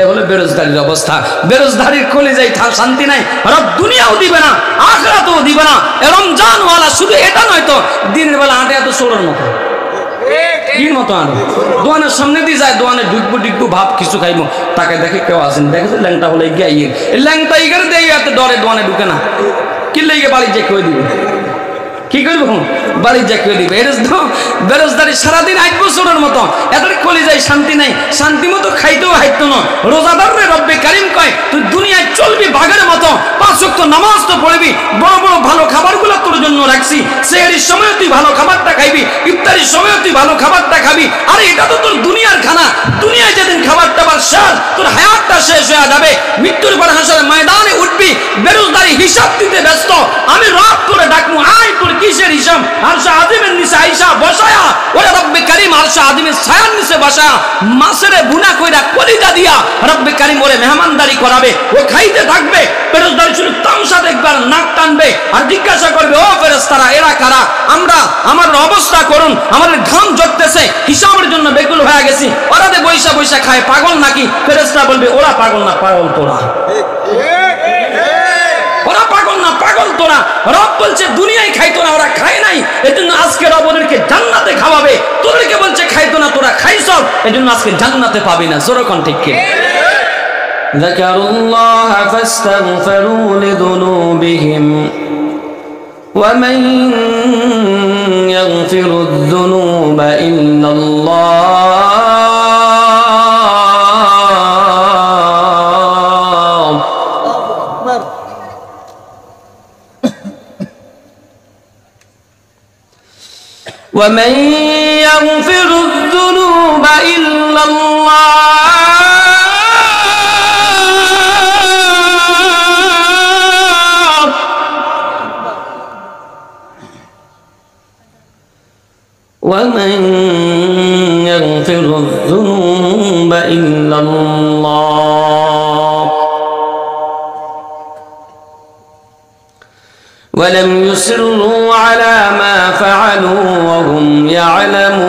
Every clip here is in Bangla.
হলো বেরোজগারির অবস্থা। বেরোজগারির কলিজায় শান্তি নাই, রব দুনিয়াও দিবে না, আখিরাতেও দিবে না। রমজান ওয়ালা শুধু এটা নয় তো, দিনের বেলা আটে এত সোড়ার মতো কির মতো আনো, দোয়ানের সামনে দিয়ে যায়, দোয়ানে ঢুকবো ঢুকবো ভাব কিছু খাইবো, তাকে দেখে কেউ আসেন, দেখেছে ল্যাংটা হলে গিয়ে ল্যাংটা ইগের দিয়ে এত ডরে দোয়ানে ঢুকে না, কিনলে গিয়ে বাড়ি যে কেউ দিবে, কি করবো বাড়ি যা কেউ দিবে। এটা তো বেরোজগারি সারাদিন 8 বছরের মতো, এদের কলিজায় শান্তি নাই, শান্তি মতো খাইতেও হাইতো না। রোজাদার রে রব্বে কারিম কয় তুই দুনিয়ায় চলবি বাঘের মতো, 5 ওয়াক্ত নামাজ তো পড়বি, বড় বড় ভালো খাবারগুলো তোর জন্য রাখছি, সেহরির সময় তুই ভালো খাবারটা খাইবি, ইফতারির সময় তুই ভালো খাবারটা খাবি। আরে এটা তো তোর দুনিয়ার খানা, দুনিয়ায় যেদিন খাবারটা বার শেষ, তোর হায়াতটা শেষ হয়ে যাবে, মৃত্যুর পর হাসরের ময়দানে উঠবি, বেরোজগারি হিসাব দিতে ব্যস্ত। আমি রব করে ডাকবো, আয় তোর কিসের হিসাব? আরশে আজিমের নিচে আইসা বসায়া, ওরে রব্বে কারিম আরশে আজিমের ছায়ার নিচে বসায়া মাছেরে বুনা কইরা কলিজা দিয়া রব্বে কারিম ওরে মেহমানদারি করাবে, ও খাইতে থাকবে। বেরোজগারি শুধু তামসা দেখবার নাক টানবে আর জিজ্ঞাসা করবে, ও ফেরেশতারা এরা কারা? আমরা আমাদের অবস্থা করুন, আমাদের ঘাম ঝরতেছে, হিসাবের জন্য বেকুল হয়ে গেছি, ওরা দে বৈশা বৈশা খায়, পাগল নাকি? ফেরেশতা বলবে, ওরা পাগল না, পাগল তোরা, ওরা পাগল না, পাগল তোরা। রব বলছে দুনিয়ায় খাইতো না, ওরা খায় নাই, এজন্য আজকে রব ওদেরকে জান্নাতে খাওয়াবে। তোদেরকে বলছে খাইতো না, তোরা খাইছ, এজন্য আজকে জান্নাতে পাবি না। জোরে কোন ঠিক কি? যাকারুল্লাহ ফাস্তাগফিরু লিযুনুবিহিম ওয়া মান ইয়াগফিরুয যুনুবা ইল্লাল্লাহ ومن يغفر الذنوب إلا الله ومن يغفر الذنوب إلا الله ولم يصروا على ما فعلوا وهم يعلمون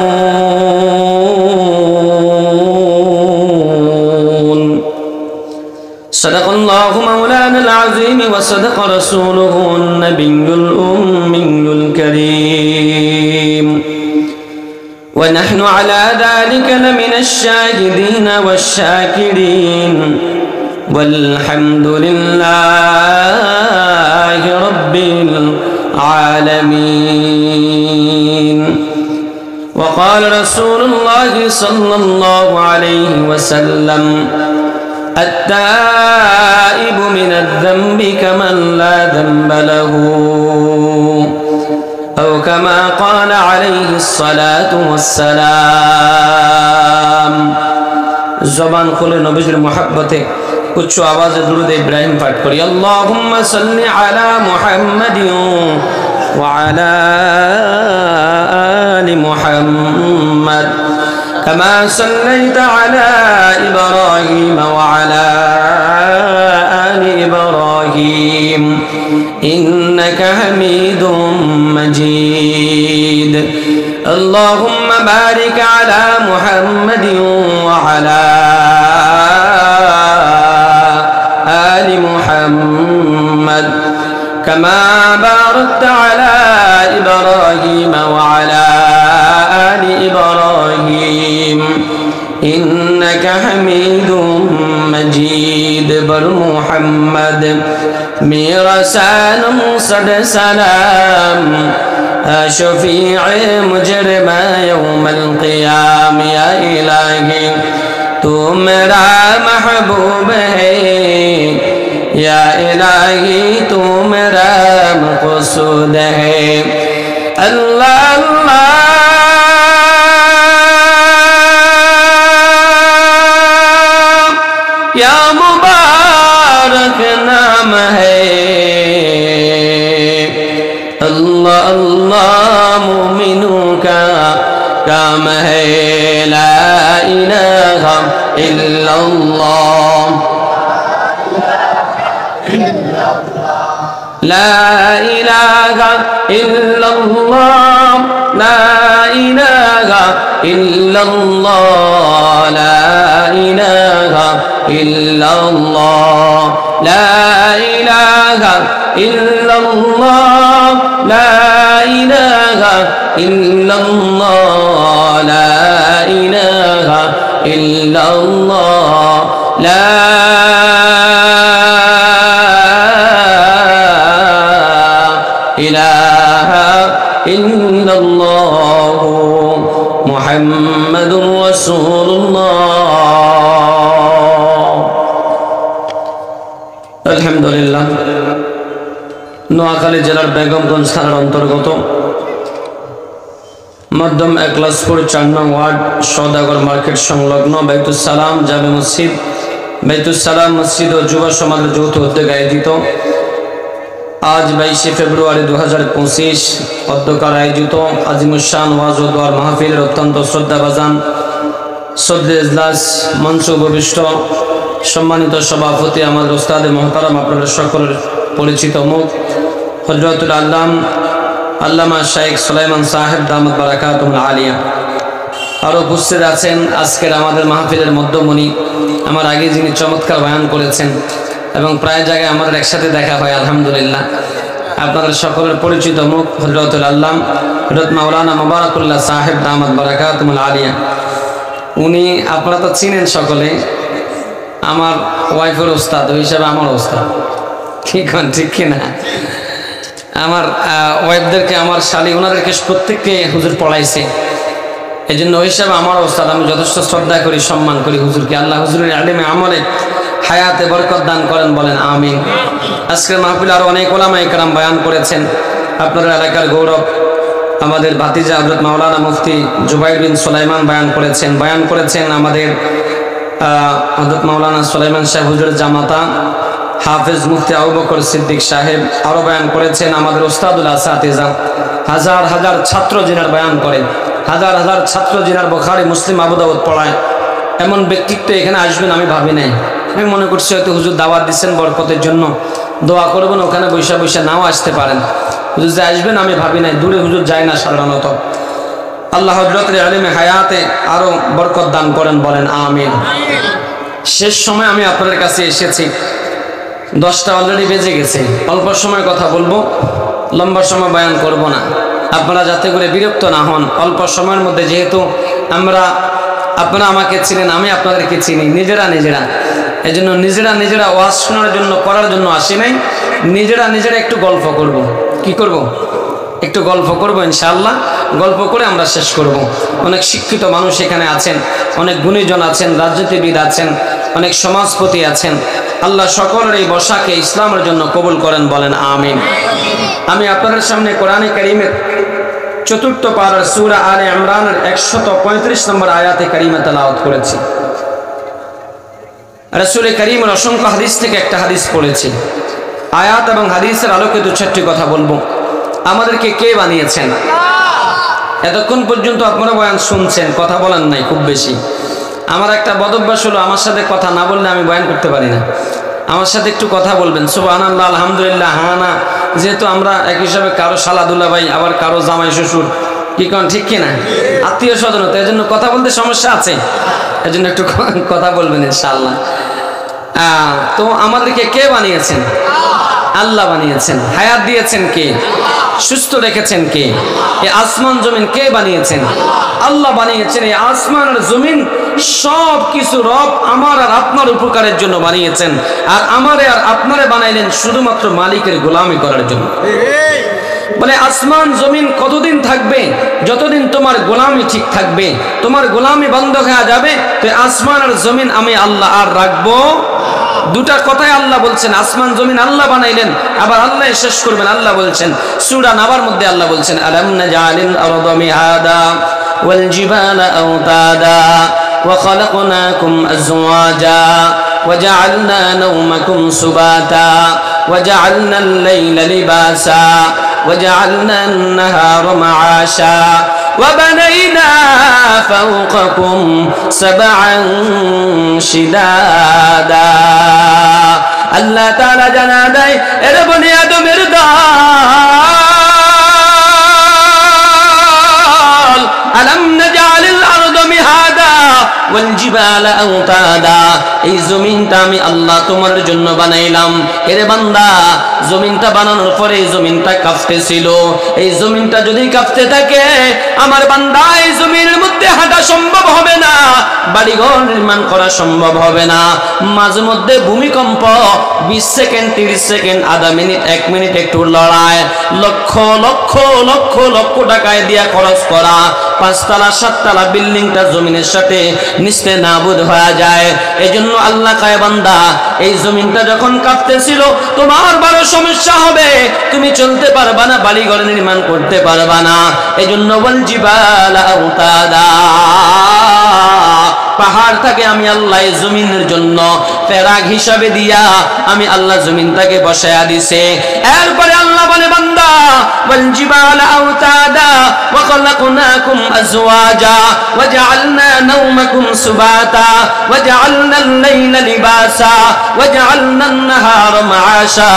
صدق الله مولانا العظيم وصدق رسوله النبي الأمي الكريم ونحن على ذلك لمن الشاهدين والشاكرين والحمد لله رب العالمين. وقال رسول الله صلى الله عليه وسلم التائب من الذنب كمن لا ذنب له أو كما قال عليه الصلاة والسلام. জবান খুলে নবীর মুহাব্বতে উচ্চ আওয়াজে দুরূদ ইব্রাহিম পাঠ করি। আল্লাহুম্মা সাল্লি আলা মুহাম্মাদিন ওয়া আলা আলি মুহাম্মাদ কামা সাল্লাইতা আলা ইব্রাহিম ওয়া আলা আলি ইব্রাহিম ইন্নাকা হামিদুম মাজিদ। আল্লাহুম্মা বারিক আলা মুহাম্মাদিন ওয়া আলা آل محمد كما باركت على إبراهيم وعلى آل إبراهيم إنك حميد مجيد. بر محمد میرا سلام صد سلام شفیع مجرم یوم القیام. یا الہی تو میرا محبوب ہے، یا الہی تو میرا مقصود ہے. اللہ اللہ یا مبارک نام ہے. اللہ اللہ مومنوں کا کام ہے. لا الہ الا اللہ، لا الہ الا اللہ، لا الہ الا اللہ، لا الہ ইল্লাল্লাহ লা ইলাহা ইল্লাল্লাহ লা ইলাহা ইল্লাল্লাহ লা ইলাহা ইল্লাল্লাহ লা ইলাহা ইল্লাল্লাহ মুহাম্মাদুর রাসূলুল্লাহ। আলহামদুলিল্লাহ। নোয়াখালী জেলার বেগমগঞ্জ থানার অন্তর্গত মধ্যম একলাসপুর 4 নং ওয়ার্ড সওদাগর মার্কেট সংলগ্ন বাইতুস সালাম জামে মসজিদ, বাইতুস সালাম মসজিদ ও যুব সমাজের যৌথ উদ্যোগে আয়োজিত আজ 22শে ফেব্রুয়ারি 2025 অধ্যকার আয়োজিত আজিমুশান ওয়াজ ও দোয়ার মাহফিলের অত্যন্ত শ্রদ্ধাভাজন সদরে ইজলাস মঞ্চ উপবিষ্ট সম্মানিত সভাপতি আমাদের উস্তাদে মোহতারাম, আপনাদের সকলের পরিচিত মুখ হযরতুল আল্লামা শাইখ সুলাইমান সাহেব দামাত বারাকাতুল আলিয়া। আরও উপস্থিত আছেন আজকের আমাদের মাহফিলের মধ্যমণি, আমার আগে যিনি চমৎকার বয়ান করেছেন এবং প্রায় জায়গায় আমাদের একসাথে দেখা হয় আলহামদুলিল্লাহ। আপনাদের সকলের পরিচিত মুখ হযরতুল হযরত মাওলানা মুবারাকুল্লাহ সাহেব দামাত বারাকাতুল আলিয়া। উনি আপনারা তো চিনেন সকলে, আমার ওয়াইফের ওস্তাদ ওই হিসাবে আমার ওস্তাদ, ঠিক কিনা? আমার ওয়াইফদেরকে, আমার শালী, ওনাদেরকে প্রত্যেককে হুজুর পড়াইছে, এই জন্য ওই হিসাবে আমার ওস্তাদ। আমি যথেষ্ট শ্রদ্ধা করি, সম্মান করি হুজুরকে। আল্লাহ হুজুরের আলেমে আমলে হায়াতে বরকত দান করেন, বলেন আমিন। আজকের মাহফিলে আরও অনেক ওলামায়ে কেরাম বয়ান করেছেন। আপনাদের এলাকার গৌরব আমাদের ভাতিজা হযরত মাওলানা মুফতি জুবাইর বিন সুলাইমান বয়ান করেছেন আমাদের হযরত মাওলানা সুলাইমান সাহেব হুজুরের জামাতা হাফেজ মুফতি আবু বকর সিদ্দিক সাহেব। আরও বয়ান করেছেন আমাদের উস্তাদুল আসাতিজা। হাজার হাজার ছাত্র জিনার বয়ান করেন, হাজার হাজার ছাত্র জিনার বুখারী মুসলিম আবু দাউদ পড়ায়। এমন ব্যক্তিত্ব এখানে আসবেন আমি ভাবি নাই। আমি মনে করছি হয়তো হুজুর দাওয়াত দিচ্ছেন বরকতের জন্য, দোয়া করবেন, ওখানে বৈশা বৈশা নাও আসতে পারেন। হুজুর যে আসবেন আমি ভাবি নাই, দূরে হুজুর যায় না সাধারণত। আল্লাহ হযরতের আলেমে হায়াতে আরও বরকত দান করেন, বলেন আমিন। শেষ সময় আমি আপনাদের কাছে এসেছি, 10টা অলরেডি বেজে গেছে। অল্প সময় কথা বলবো, লম্বা সময় বয়ান করব না। আপনারা যাতে করে বিরক্ত না হন, অল্প সময়ের মধ্যে যেহেতু আপনারা আমাকে চিনেন, আমি আপনাদেরকে চিনি নিজেরা এই জন্য নিজেরা ওয়াজ শোনার জন্য, করার জন্য আসি নাই। নিজেরা একটু গল্প করব। কি করব? একটু গল্প করব ইনশাআল্লাহ। গল্প করে আমরা শেষ করব। অনেক শিক্ষিত মানুষ এখানে আছেন, অনেক গুণীজন আছেন, রাজনীতিবিদ আছেন, অনেক সমাজপতি আছেন। আল্লাহ সকলের এই বসাকে ইসলামের জন্য কবুল করেন, বলেন আমিন। আমি আপনাদের সামনে কোরআনে কারীমের 4th পারার সূরা আলে ইমরানের 135 নম্বর আয়াতে কারিমা তেলাওয়াত করেছি। রাসূল কারীমের অসংখ্য হাদিস থেকে একটা হাদিস পড়েছি। আয়াত এবং হাদিসের আলোকে 2-4টি কথা বলবো। আমাদেরকে কে বানিয়েছেন? এতক্ষণ পর্যন্ত আপনারা বয়ান শুনছেন, কথা বলেন নাই খুব বেশি। আমার একটা বদভ্যাস হলো, আমার সাথে কথা না বললে আমি বয়ান করতে পারি না। আমার সাথে একটু কথা বলবেন, সুবহানাল্লাহ, আলহামদুলিল্লাহ, হ্যাঁ না। যেহেতু আমরা এক হিসাবে কারো শালাদুল্লাহ ভাই, আবার কারো জামাই শ্বশুর, কি কোন ঠিক কিনা, আত্মীয় স্বজন, এর জন্য কথা বলতে সমস্যা আছে, এর জন্য একটু কথা বলবেন ইনশাআল্লাহ। তো আমাদেরকে কে বানিয়েছেন? আল্লাহ বানিয়েছেন। হায়াত দিয়েছেন কে? সুস্থ রেখেছেন কে? এই আসমান জমিন কে বানিয়েছেন? আল্লাহ বানিয়েছেন। এই আসমান আর জমিন সব কিছু রব আমার আর আপনার উপকারের জন্য বানিয়েছেন। আর আমারে আর আপনারে বানাইলেন শুধুমাত্র মালিকের গোলামি করার জন্য। বলে আসমান জমিন কতদিন থাকবে? যতদিন তোমার গোলামি ঠিক থাকবে। তোমার গোলামি বন্ধ হয়ে যাবে তো আসমান আর জমিন আমি আল্লাহ আর রাখবো। দুটা কথাই আল্লাহ বলছেন। আসমান জমিন আল্লাহ বানাইলেন, আবার আল্লাহ শেষ করবেন। আল্লাহ বলছেন সূরা নাবার মধ্যে, আল্লাহ বলছেন আলাম নাজালিল আরদা মিহাদা ওয়াল জিবালা আওতাদা ওয়া খালাকনাকুম আজওয়াজা ওয়া জাআলনা নাওমাকুম সুবাতা ওয়া জাআলনা আল-লাইলা লিবাসা ওয়া জাআলনা আন-নাহারা মাআশা وبنينا فوقكم سبعا شدادا আল্লাহ তাআলা জানা দেয় এর বনি আদমের দল আলাম নাজালিল আরদ মিহাদা ওয়াল জিবালা আওতাদা, এই জমিনটা আমি আল্লাহ তোমার জন্য বানাইলাম। এরে বান্দা, জমিনটা বানানোর পরে এই জমিনটা কাঁপতেছিল। এই জমিনটা যদি কাঁপতে থাকে আমার বান্দা, এই জমিনের মধ্যে হাঁটা সম্ভব হবে না, বাড়িঘর নির্মাণ করা সম্ভব হবে না। মাঝে মধ্যে ভূমিকম্প, 20 সেকেন্ড 30 সেকেন্ড, আধা মিনিট 1 মিনিট একটু লড়াই, লক্ষ লক্ষ লক্ষ লক্ষ টাকায় দিয়া খরচ করা 5 তলা 7 তলা বিল্ডিংটা জমিনের সাথে নিস্তে নাবুদ হয়ে যায়। এজন্য আল্লাহ কয় বান্দা, এই জমিনটা যখন কাঁপতেছিল তোমার বড় সমস্যা হবে, তুমি চলতে পারবা না, বাড়িঘর নির্মাণ করতে পারবা না। এজন্য ওয়াল জিবালা আওতাদা, পাহাড় থাকে আমি আল্লাহ এই জমিনের জন্য ফেরাগ হিসাবে দিয়া আমি আল্লাহ জমিনটাকে বসায়া দিছে। এরপরে আল্লাহ বলে বান্দা, ওয়াল জিবালা আওতাদা ওয়া খালাকনাকুম আজওয়াজা ওয়া জাআলনা নাওমাকুম সুবাতা ওয়া জাআলনাল লাইলা লিবাসা ওয়া জাআলনান নাহারা মাআশা।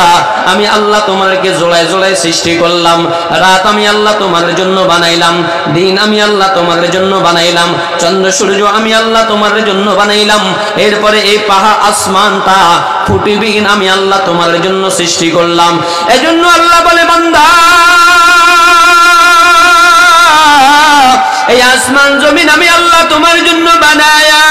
আমি আল্লাহ তোমাদেরকে জোড়ায় জোড়ায় সৃষ্টি করলাম, রাত আমি আল্লাহ তোমাদের জন্য বানাইলাম, দিন আমি আল্লাহ তোমাদের জন্য বানাইলাম, চন্দ্র সূর্য আমি আল্লাহ তোমাদের জন্য বানাইলাম। এরপরে এই পাহাড় আসমানটা ফুটিবিহীন আমি আল্লাহ তোমাদের জন্য সৃষ্টি করলাম। এজন্য আল্লাহ বলে বান্দা, এই আসমান জমিন আমি আল্লাহ তোমার জন্য বানায়া,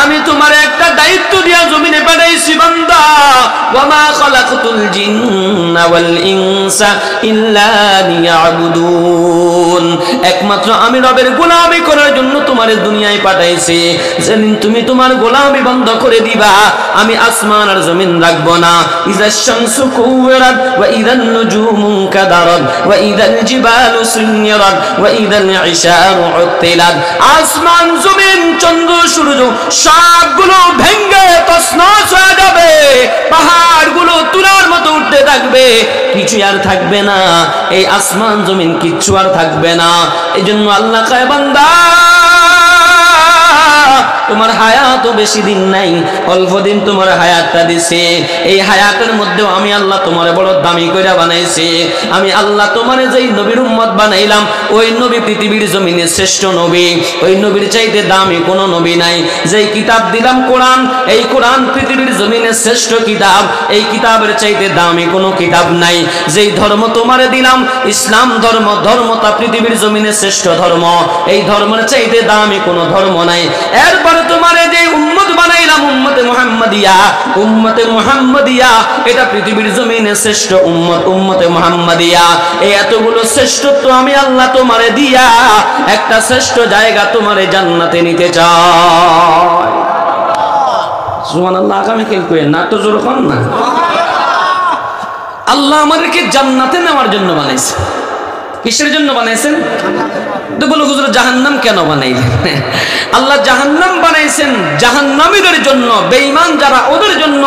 আমি তোমার একটা দায়িত্ব দিয়া জমিনে পাঠাইছি বান্দা। ওয়ামা খালাকতুল জিন্না ওয়াল ইনসা ইল্লা লিয়াবুদুন, একমাত্র আমি রবের গোলামি করার জন্য তোমার দুনিয়ায় পাঠাইছি। যেদিন তুমি তোমার গোলামি বন্ধ করে দিবা, আমি আসমান আর জমিন রাখবো না। ইযা শামসু কুওয়ারাত ওয়া ইযান নুজুমু কাদারাত ওয়া ইযাল জিবালু সুয়িরাত ওয়া ইযাল ইশারু উত্তিলাত, আসমান জমিন চন্দ্র সূর্য সবগুলো ভেঙে তছনছ হয়ে যাবে, পাহাড়গুলো তুলার মতো উঠতে থাকবে, কিছু আর থাকবে না, এই আসমান জমিন কিচ্ছু আর থাকবে না। এই জন্য আল্লাহ কয় বান্দা, তোমার হায়াত বেশি দিন নাই, অল্প দিন তোমার হায়াতটা দিছে। এই হায়াতের মধ্যেও আমি আল্লাহ তোমার বড় দামি কইরা বানাইছি। আমি আল্লাহ তোমার যেই নবীর উম্মত বানাইলাম, ওই নবী পৃথিবীর জমিনে শ্রেষ্ঠ নবী, ওই নবীর চাইতে দামি কোনো নবী নাই। যেই কিতাব দিলাম কোরআন, এই কোরআন পৃথিবীর জমিনে শ্রেষ্ঠ কিতাব, এই কিতাবের চাইতে দামি কোনো কিতাব নাই। যেই ধর্ম তোমারে দিলাম ইসলাম ধর্ম, ধর্মটা পৃথিবীর জমিনে শ্রেষ্ঠ ধর্ম, এই ধর্মের চাইতে দামি কোনো ধর্ম নাই। এরপর তোমারে যে উম্মত বানাইলাম উম্মতে মুহাম্মাদিয়া, উম্মতে মুহাম্মাদিয়া এটা পৃথিবীর জমিনে শ্রেষ্ঠ উম্মত, উম্মতে মুহাম্মাদিয়া। এই এতগুলো শ্রেষ্ঠত্ব আমি আল্লাহ তোমারে দিয়া একটা শ্রেষ্ঠ জায়গা তোমারে জান্নাতে নিতে চাই। সুবহানাল্লাহ, আগামী কাল কইেন না তো জোর কোন না। আল্লাহ আমাদেরকে জান্নাতে নেওয়ার জন্য বানাইছে। কিসের জন্য বানাইছেন? তো বলো হুজুর জাহান্নাম কেন বানাইলেন? আল্লাহ জাহান্নাম বানাইছেন জাহান্নামীদের জন্য, বেঈমান যারা ওদের জন্য।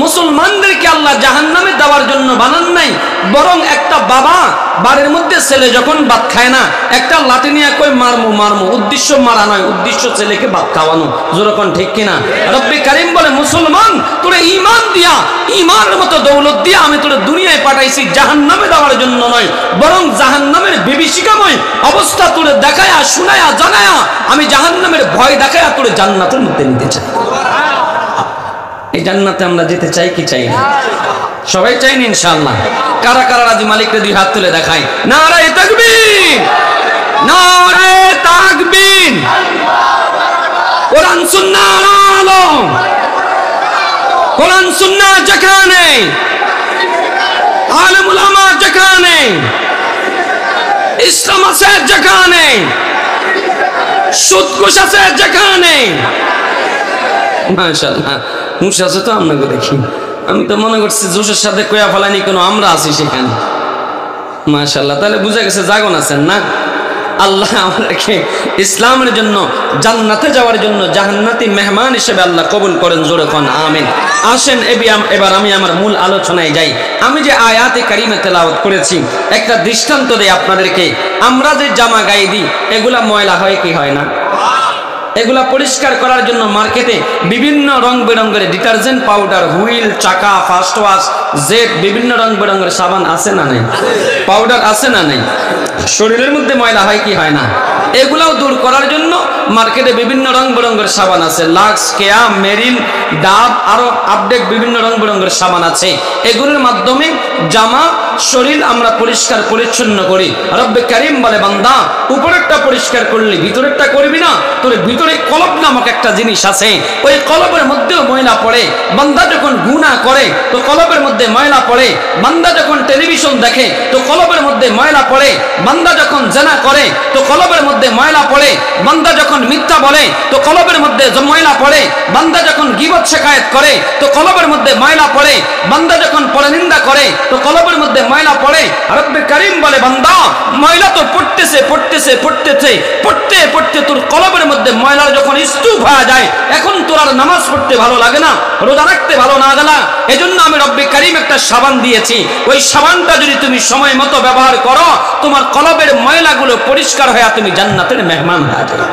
মুসলমানদেরকে আল্লাহ জাহান্নামে দেওয়ার জন্য বানান নাই, বরং একটা বাবা বাড়ির মধ্যে ছেলে যখন ভাত খায় না, একটা লাঠি নিয়ে কই মারমু মারমু, উদ্দেশ্য মারা নয়, উদ্দেশ্য ছেলেকে ভাত খাওয়ানো। যেরকম ঠিক কিনা? রব্বে কারিম বলে, মুসলমান তোরে ঈমান দিয়া, ঈমানের মতো দৌলত দিয়া আমি তোরে দুনিয়ায় পাঠাইছি জাহান্নামে দেওয়ার জন্য নয়, বরং জাহান্নামের বিভীষিকাময় অবস্থা তোরে দেখায়া শুনায়া জানায়া আমি জাহান্নামের ভয় দেখায়া তোরে জান্নাতের মধ্যে নিতে চাই। এই জান্নাতে আমরা যেতে চাই কি চাই না? সবাই চাই না ইনশাআল্লাহ। কারা কারা রাজি? মালিককে 2 হাত তুলে দেখায়। নারায়ে তাকবীর, নারায়ে তাকবীর। কোরআন সুন্নাহর আলো, কোরআন সুন্নাহ যেখানে, আলেম উলামা যেখানে, ইসলাম আছে যেখানে, সুদঘুষ আছে যেখানে, মাশাআল্লাহ হুঁশ আছে তো আপনাকে দেখি। আমি তো মনে করছি জোশের সাথে কয়া ফেলানি কোনো আমরা আছি সেখানে। মাশাআল্লাহ, তাহলে বুঝা গেছে জাগন আছেন না। আল্লাহ আমাদেরকে ইসলামের জন্য, জান্নাতে যাওয়ার জন্য জান্নাতি মেহমান হিসেবে আল্লাহ কবুল করেন। জোরে কোন আমিন। আসেন এবার আমি আমার মূল আলোচনায় যাই। আমি যে আয়াতে কারিমা তেলাওয়াত করেছি, একটা দৃষ্টান্ত দেই আপনাদেরকে। আমরা যে জামা গায়ে দিই এগুলা ময়লা হয় কি হয় না? এগুলা পরিষ্কার করার জন্য মার্কেটে বিভিন্ন রং বেরঙের ডিটারজেন্ট পাউডার, হুইল, চাকা, ফাস্ট ওয়াশ, জেট, বিভিন্ন রং বেরঙের সাবান আছে না নাই? পাউডার আছে না নাই? শরীরের মধ্যে ময়লা হয় কি হয় না? এগুলাও দূর করার জন্য মার্কেটে বিভিন্ন রং বেরঙের সাবান আছে, লাক্স, কেয়া, মেরিল, ডাব, আরো আপডেট বিভিন্ন রং বেরঙের সাবান আছে। এগুলোর মাধ্যমে জামা শরীর আমরা পরিষ্কার পরিচ্ছন্ন করি। রব্বে কারীম বলে, বান্দা উপরেরটা পরিষ্কার করলি ভিতরেরটা করবি না? তোর ভিতরে কলব নামক একটা জিনিস আছে, ওই কলবের মধ্যেও ময়লা পড়ে। বান্দা যখন গুনাহ করে তো কলবের মধ্যে ময়লা পড়ে। বান্দা যখন টেলিভিশন দেখে তো কলবের মধ্যে ময়লা পড়ে। বান্দা যখন জিনা করে তো কলবের মধ্যে ময়লা পড়ে। বান্দা যখন মিথ্যা বলে তো কলবের মধ্যে ময়লা পড়ে। বান্দা যখন গীবত শিকায়েত করে তো কলবের মধ্যে ময়লা পড়ে। বান্দা যখন পরনিন্দা করে তো কলবের মধ্যে ময়লা পড়ে। রব্বে কারীম বলে, বান্দা ময়লা তো পড়তেছে পড়তে তোর কলবের মধ্যে ময়লা যখন স্তূপ হয়ে যায়, এখন তোর আর নামাজ পড়তে ভালো লাগে না, রোজা রাখতে ভালো না লাগে না। এজন্য আমি রব্বে কারীম একটা সাবান দিয়েছি, ওই সাবানটা যদি তুমি সময় মতো ব্যবহার করো, তোমার কলবের ময়লাগুলো পরিষ্কার হয়ে তুমি জান্নাতের মেহমান হয়ে যাবে।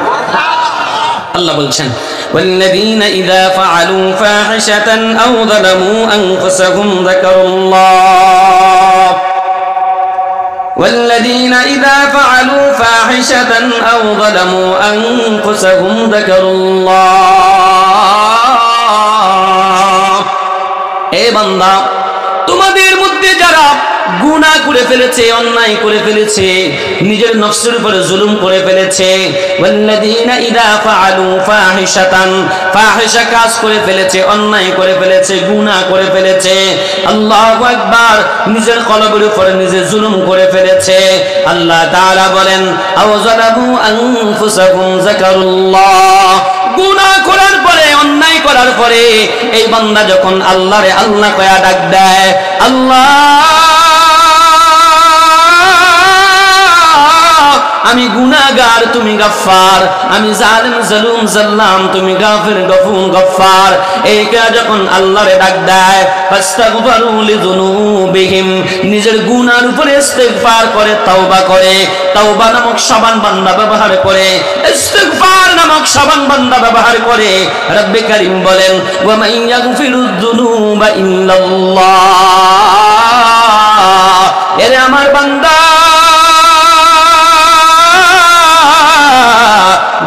আল্লাহ বলছেন, والذين إذا فعلوا فاحشة أو ظلموا أنفسهم ذكروا الله والذين إذا فعلوا فاحشة أو ظلموا أنفسهم ذكروا الله এ বান্দা, তোমাদের মধ্যে যারা গুনাহ করে ফেলেছে, অন্যায় করে ফেলেছে, নিজের নফসের উপরে জুলুম করে ফেলেছে, ওয়াল্লাযীনা ইযা ফাআলু ফাহিশাতান, ফাহিশা কাজ করে ফেলেছে, অন্যায় করে ফেলেছে, গুনাহ করে ফেলেছে, আল্লাহু আকবার, নিজের কলবের উপরে নিজে জুলুম করে ফেলেছে। আল্লাহ তাআলা বলেন, আও যালামু আনফুসাহুম যাকারুল্লাহ, গুনাহ করার পরে, অন্যায় করার পরে এই বান্দা যখন আল্লাহরে আল্লাহ কয়া ডাক দেয়, আল্লাহ আমি গুনাহগার, তুমি গাফফার, আমি জালিম জালুম জাল্লাম, তুমি গাফির গফুর গফফার, এইটা যখন আল্লাহরে ডাক দেয়, ফাস্তাগফিরু লিযুনুবিহিম, নিজের গুনার উপরে ইস্তিগফার করে, তাওবা করে, তাওবা নামক সাবান বান্দা ব্যবহার করে, ইস্তিগফার নামক সাবান বান্দা ব্যবহার করে। রব্বে কারীম বলেন, ওয়া মান ইয়াগফিরুয যুনুবা ইল্লাল্লাহ, এরে আমার বান্দা,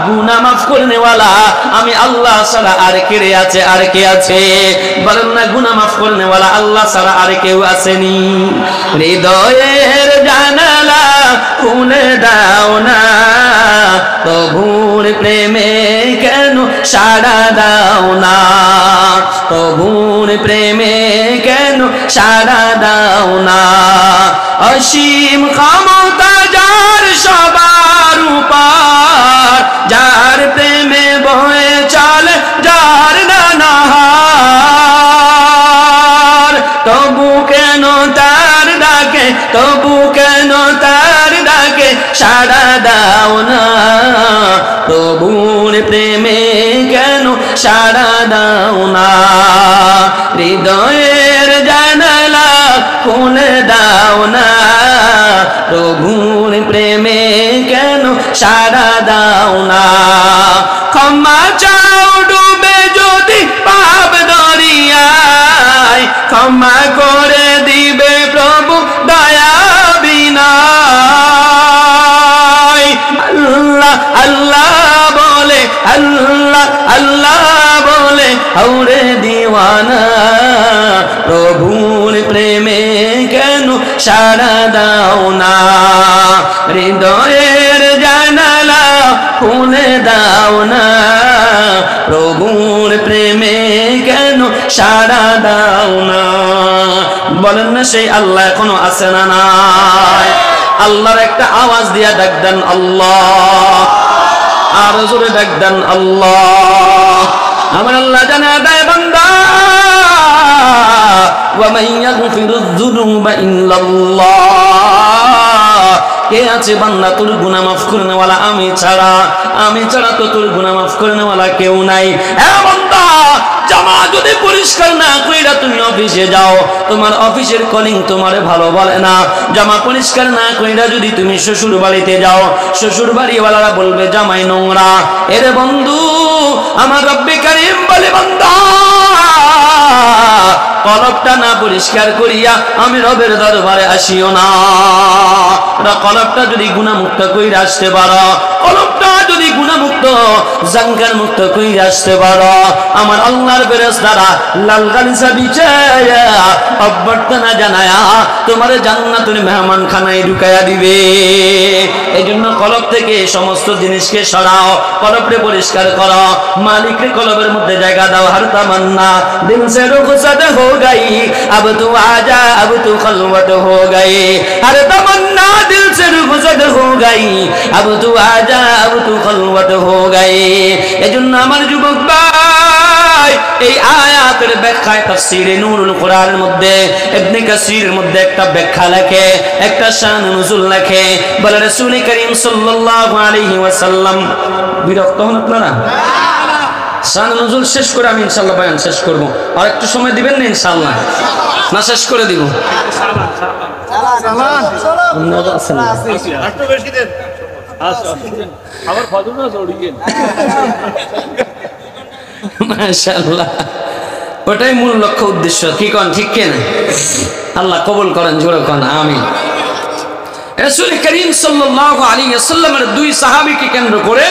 গুনাহ মাফ করনে ওয়ালা আমি আল্লাহ ছাড়া আর কে আছে? আর কে আছে? বলেন না, গুনাহ মাফ করনে ওয়ালা আল্লাহ ছাড়া আর কেউ আসেনি? হৃদয়ের জানালা খুলে দাও না, প্রভুর প্রেমে কেন সাড়া দাও না, প্রভুর প্রেমে কেন সাড়া দাও না। অসীম ক্ষমতা যার সবার উপর, যার প্রেমে বয়ে চলে যার নানাহার, তবু কেন তার ডাকে, তবু কেন তার ডাকে সাড়া দাও না, প্রভুর প্রেমে কেন সাড়া দাও না। হৃদয়ের জানালা খুলে দাও না, প্রভুর প্রেমে কেন সাড়া দাও না। ক্ষমা চাও ডুবে যদি পাপ দরিয়ায়, ক্ষমা করে দিবে প্রভু দয়া বিনায়। আল্লাহ আল্লাহ বলে, আল্লাহ আল্লাহ বলে হৌরে দিওয়ানা, প্রভুর প্রেমে কেন সাড়া দাও না। হৃদয়ের জানালা খুলে দাও না, প্রভুর প্রেমে কেন সাড়া দাও না। বলেন না, সেই আল্লাহ এখনো আছে না নাই? আল্লাহর একটা আওয়াজ দিয়া ডাক দেন, আল্লাহ, আর জোরে ডাক দেন, আল্লাহ। আমার আল্লাহ জানা দেয়, বান্দা ওয়া মান ইয়াগফিরুয যুনুবা ইল্লাল্লাহ, কে আছে বান্দা তোর গুনাহ মাফ করে নেওয়ালা আমি ছাড়া? আমি ছাড়া তো তোর গুনাহ মাফ করে নেওয়ালা কেউ নাই। এ বান্দা, জামা যদি পরিষ্কার না কইরা তুমি অফিসে যাও, তোমার অফিসের কলিং তোমারে ভালো বলে না। জামা পরিষ্কার না কইরা যদি তুমি শ্বশুর বাড়িতে যাও, শ্বশুর বাড়িওয়ালারা বলবে জামাই নোংরা। এরে বন্ধু, আমার রব্বে কারীম বলে, বান্দা কলবটা না পরিষ্কার করিয়া আমি রবের দরবারে আসিও না। কলবটা যদি গুনাহমুক্ত কইরা আসতে পারো, কলবটা যদি গুনাহমুক্ত জাঙ্গার মুক্ত কইরা আসতে পারো, আমার আল্লাহর ফেরেশতারা লাল গালিচা বিছায়া অভ্যর্থনা জানায়া তোমার জান্নাতুল মেহমানখানায় ঢুকাইয়া দিবে। এই জন্য কলব থেকে সমস্ত জিনিসকে সরাও, কলবকে পরিষ্কার করো, মালিককে কলবের মধ্যে জায়গা দাও। হর তামান্না দিল সে রুখসত হো গই, अब तू आजा अब तू खलवत हो गई। हर तमन्ना दिल से रुखसत हो गई, अब तू आजा अब तू खलवत हो गई। এজন্য আমার যুবক ভাই, এই আয়াতের ব্যাখ্যায় তাফসীরে নূরুল কুরআনের মধ্যে ইবনে কাসিরের মধ্যে একটা ব্যাখ্যা লেখে, একটা শান নুজুল লেখে, বলে রাসূল করিম সাল্লাল্লাহু আলাইহি ওয়াসাল্লাম। বিরক্ত হন আপনারা? শান নুজুল শেষ করে আমি ইনশাআল্লাহ বয়ান শেষ করব। আর একটু সময় দিবেন না ইনশাআল্লাহ? না শেষ করে দিব? একটু বেশি দেন। আবার ফজরও জড়িয়েন। মাশাআল্লাহ, ওটাই মূল লক্ষ্য উদ্দেশ্য। কি কোন ঠিক কেন? আল্লাহ কবুল করেন, জোরে কোন আমিন। রাসূল করিম সাল্লাল্লাহু আলাইহি ওয়াসাল্লামের দুই সাহাবীকে কেন্দ্র করে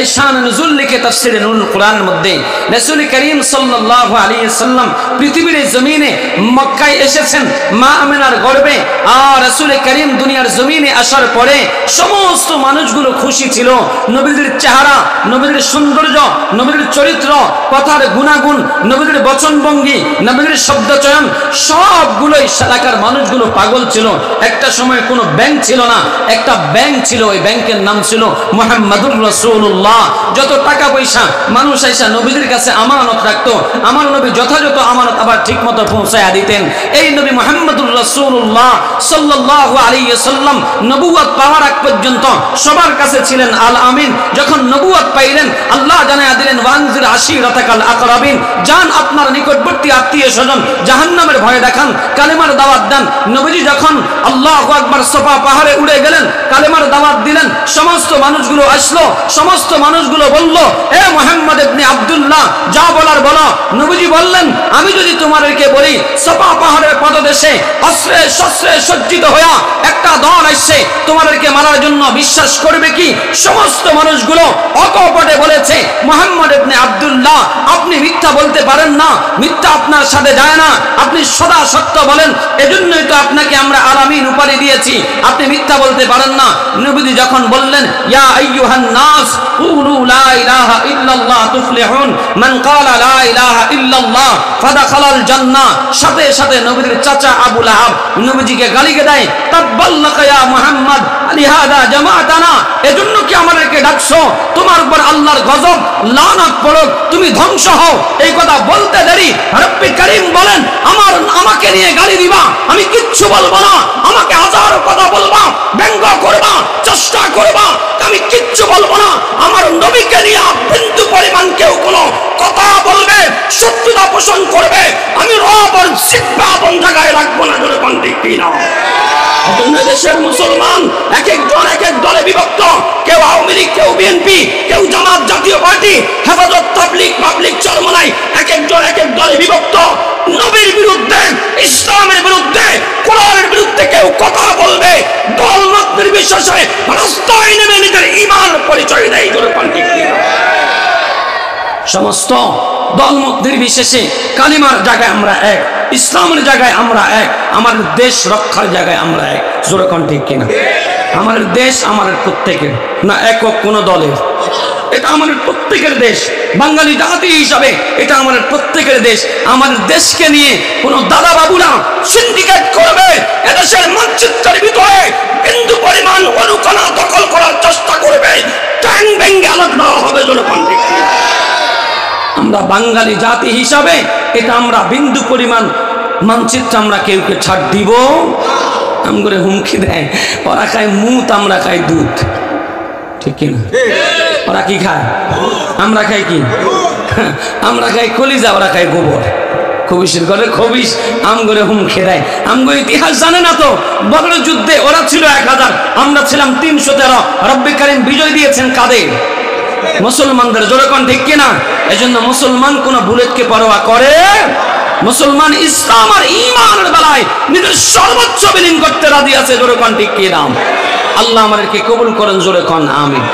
এই শান নুজুল লিখে তাফসীরে নূরুল কুরআনের মধ্যে রাসূল করিম সাল্লাল্লাহু আলাইহি ওয়াসাল্লাম পৃথিবীর জমিনে মক্কায় এসেছেন মা আমিনার গর্ভে। আর রাসূল করিম দুনিয়ার জমিনে আসার পরে সমস্ত মানুষগুলো খুশি ছিল। নবীদের চেহারা, নবীদের সৌন্দর্য, নবীদের চরিত্র, কথার গুণাগুণ, নবীদের বচনভঙ্গি, নবীদের শব্দচয়ন সবগুলোই এলাকার মানুষগুলো পাগল ছিল। একটা সময় কোনো ব্যাংক ছিল না, একটা ব্যাংক ছিল, ওই ব্যাংকের নাম ছিল মুহাম্মাদুর রাসূলুল্লাহ। যত টাকা পয়সা মানুষ আইসা নবীদের কাছে আমানত রাখতো, আমার নবী যথাযথ আমানত আবার ঠিক মতো পৌঁছায়া দিতেন। এই নবী মুহাম্মাদুর রাসূলুল্লাহ সাল্লাল্লাহু আলাইহি ওয়াসাল্লাম নবুয়ত পাওয়ার আগ পর্যন্ত সবার কাছে ছিলেন আল আমিন। যখন নবুয়ত পাইলেন, আল্লাহ জানায়া দিলেন ওয়ানজির আশিরাতাকাল আকরাবিন, যান আপনার নিকটবর্তী আত্মীয় স্বজন জাহান্নামের ভয় দেখান, কালেমার দাওয়াত দেন। নবীজি যখন আল্লাহু আকবার সাফা পাহাড়ে উড়ে গেলেন, কালেমার দাওয়াত দিলেন, সমস্ত মানুষগুলো আসলো, সমস্ত মানুষগুলো বলল, এ মুহাম্মদ ইবনে আব্দুল্লাহ, যা বলার বলো। নবীজি বললেন, আমি যদি তোমাদেরকে বলি সাফা পাহাড়ের পদদেশে অস্ত্রে শস্ত্রে সজ্জিত হয়ে একটা দল আসছে তোমাদেরকে মারার জন্য, বিশ্বাস করবে কি? সমস্ত মানুষগুলো অকপটে বলেছে, মুহাম্মদ ইবনে আব্দুল্লাহ, আপনি মিথ্যা বলতে পারেন না, মিথ্যা আপনার সাথে যায় না, আপনি সদা সত্য বলেন, এজন্যই তো আপনাকে আমরা আল আমিন উপাধি দিয়েছি, আপনি মিথ্যা বলতে পারেন না। নবীজি যখন বললেন, ইয়া আইয়ুহান নাস কুলু লা ইলাহা ইল্লাল্লাহ তুফলিহুন, মান ক্বালা লা ইলাহা ইল্লাল্লাহ ফাদাখালাল জান্নাহ, সাথে সাথে নবীর চাচা আবু লাহাব নবীজিকে গালি দেয়, তাব্বাল্লাকা ইয়া মুহাম্মদ লিহাদা জামাতানা, এজন্য কি আমাদেরকে ডাকছো? তোমার উপর আল্লাহর গজব লানত পড়ুক, তুমি ধ্বংস হও। এই কথা বলতে দেরি রব্বি করিম বলেন, আমাকে নিয়ে গালি দিবা, আমি কিচ্ছু বলবো না, আমাকে হাজারো কথা বলবা, ব্যঙ্গ করবা, চেষ্টা করবা, আমি কিচ্ছু বলবো না। আমার নবীকে নিয়ে বিন্দু পরিমাণ কেউ কোনো কথা বলবে, শত্রুতা পোষণ করবে, আমি রব আর জিহ্বা আপন জায়গায় রাখবো না। ধরে কোন ঠিক কি না? দেশের মুসলমান এক একজন এক এক দলে বিভক্ত, কেউ আওয়ামী লীগ, কেউ বিএনপি, কেউ জামাত, জাতীয় পার্টি, হেফাজত, তাবলীগ, পাবলিক, চরমনাই, এক একজন এক এক দলে বিভক্ত। নবীর বিরুদ্ধে, ইসলামের বিরুদ্ধে, কোরআনের বিরুদ্ধে কেউ কথা বলবে, দলমত নির্বিশেষে রাস্তায় নেমে নিজের ঈমান পরিচয় দেয়। ধরে কোন ঠিক কি না? সমস্ত দলমত নির্বিশেষে কালিমার জায়গায় আমরা এক, ইসলামের জায়গায় আমরা এক, আমাদের দেশ রক্ষার জায়গায় আমরা এক। জোরে কোন ঠিক কিনা? আমাদের দেশ আমাদের প্রত্যেকের, না একক কোন দলের। এটা আমাদের প্রত্যেকের দেশ, বাঙালি জাতি হিসাবে এটা আমাদের প্রত্যেকের দেশ। আমাদের দেশকে নিয়ে কোন দাদা বাবুরা সিন্ডিকেট করবে, এদেশের মানচিত্রের ভিতরে বিন্দু পরিমাণ অনুকণা দখল করার চেষ্টা করবে, ট্যাং ভেঙ্গে আলাদা হবে। জোরে কোন ঠিক কিনা? আমরা বাঙালি জাতি হিসাবে এটা আমরা বিন্দু পরিমাণ মানচিত্র আমরা কেউকে ছাড় দিব আম করে হুমকি দেয়। ওরা খায় মুত, আমরা খাই দুধ, ঠিক কিনা? ওরা কি খায়? আমরা খাই কি? আমরা খাই কলিজা, ওরা খাই গোবর। খবিসের ঘরে খবিস আম করে হুমকি দেয়। আমগো ইতিহাস জানে না তো, বদরের যুদ্ধে ওরা ছিল 1000, আমরা ছিলাম 313। রব্বে কারীম বিজয় দিয়েছেন কাদের? মুসলমানদের। জোরে কোন ঠিক কিনা? এজন্য মুসলমান কোন বুলেটকে পরোয়া করে মুসলমান ইসলাম আর ঈমানের বেলায় নিজের সর্বোচ্চ বিলীন করতে রাজি আছে। জোরে কোন ঠিক কি নাম? আল্লাহ আমাদেরকে কবুল করেন, জোরে কোন আমিন।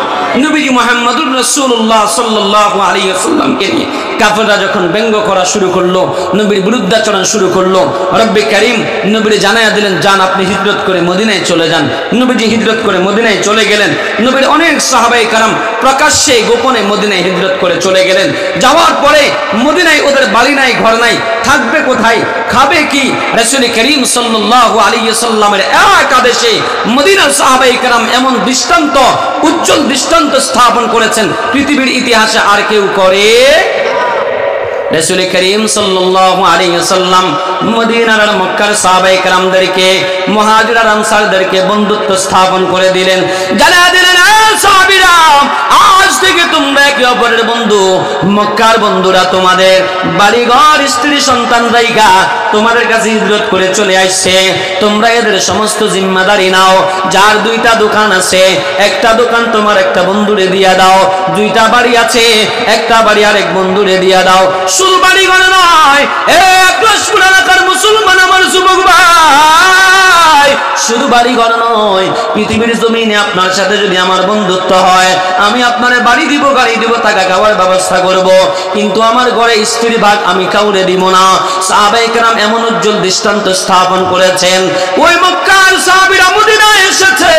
নবীজি মুহাম্মদুর রাসূলুল্লাহ সাল্লাল্লাহু আলাইহি ওয়াসাল্লামকে নিয়ে কাফেররা যখন ব্যঙ্গ করা শুরু করলো, নবীর বিরুদ্ধাচরণ শুরু করলো, রব্বে কারীম নবীর জানায়া দিলেন, যান আপনি হিজরত করে মদিনায় চলে যান। নবীজি হিজরত করে মদিনায় চলে গেলেন। নবীর অনেক সাহাবায়ে কেরাম প্রকাশ্যে গোপনে মদিনায় হিজরত করে চলে গেলেন। যাওয়ার পরে মদিনায় ওদের বাড়ি নাই, ঘর নাই, থাকবে কোথায়, খাবে কি? রাসূল করিম সাল্লাল্লাহু আলাইহি ওয়াসাল্লামের এক আদেশে মদিনার সাহাবায়ে কেরাম এমন দৃষ্টান্ত, উজ্জ্বল দৃষ্টান্ত স্থাপন করেছেন পৃথিবীর ইতিহাসে আর কেউ করে। রাসূল করিম সাল্লাল্লাহু আলাইহি ওয়াসাল্লাম মদিনার আর মক্কার সাহাবায়ে কেরামদেরকে, মুহাজির আর আনসারদেরকে বন্ধুত্ব স্থাপন করে দিলেন। জানা দিলেন, সাহাবীরা আজ থেকে তোমরা একে অপরের বন্ধু। মক্কার বন্ধুরা তোমাদের বাড়িঘর স্ত্রী সন্তান রাইখা তোমাদের কাছে হিজরত করে চলে আসছে, তোমরা এদের সমস্ত জিম্মাদারি নাও। যার দুইটা দোকান আছে, একটা দোকান তোমার একটা বন্ধুরে দিয়া দাও। দুইটা বাড়ি আছে, একটা বাড়ি আরেক বন্ধুরে দিয়া দাও। শুধু বাড়ি ঘর নয়, এক লক্ষ্মণ এলাকার মুসলমান আমার যুবক ভাই, শুধু বাড়ি ঘর নয়, পৃথিবীর জমিনে আপনার সাথে যদি আমার বন্ধুত্ব হয়, আমি আপনার বাড়ি দিব, গাড়ি দিব, টাকা খাওয়ার ব্যবস্থা করব, কিন্তু আমার ঘরে স্ত্রীর ভাগ আমি কাউরে দিব না। সাহাবায়ে কেরাম এমন উজ্জ্বল দৃষ্টান্ত স্থাপন করেছেন। ওই মক্কার সাহাবীরা মদিনায় এসেছে,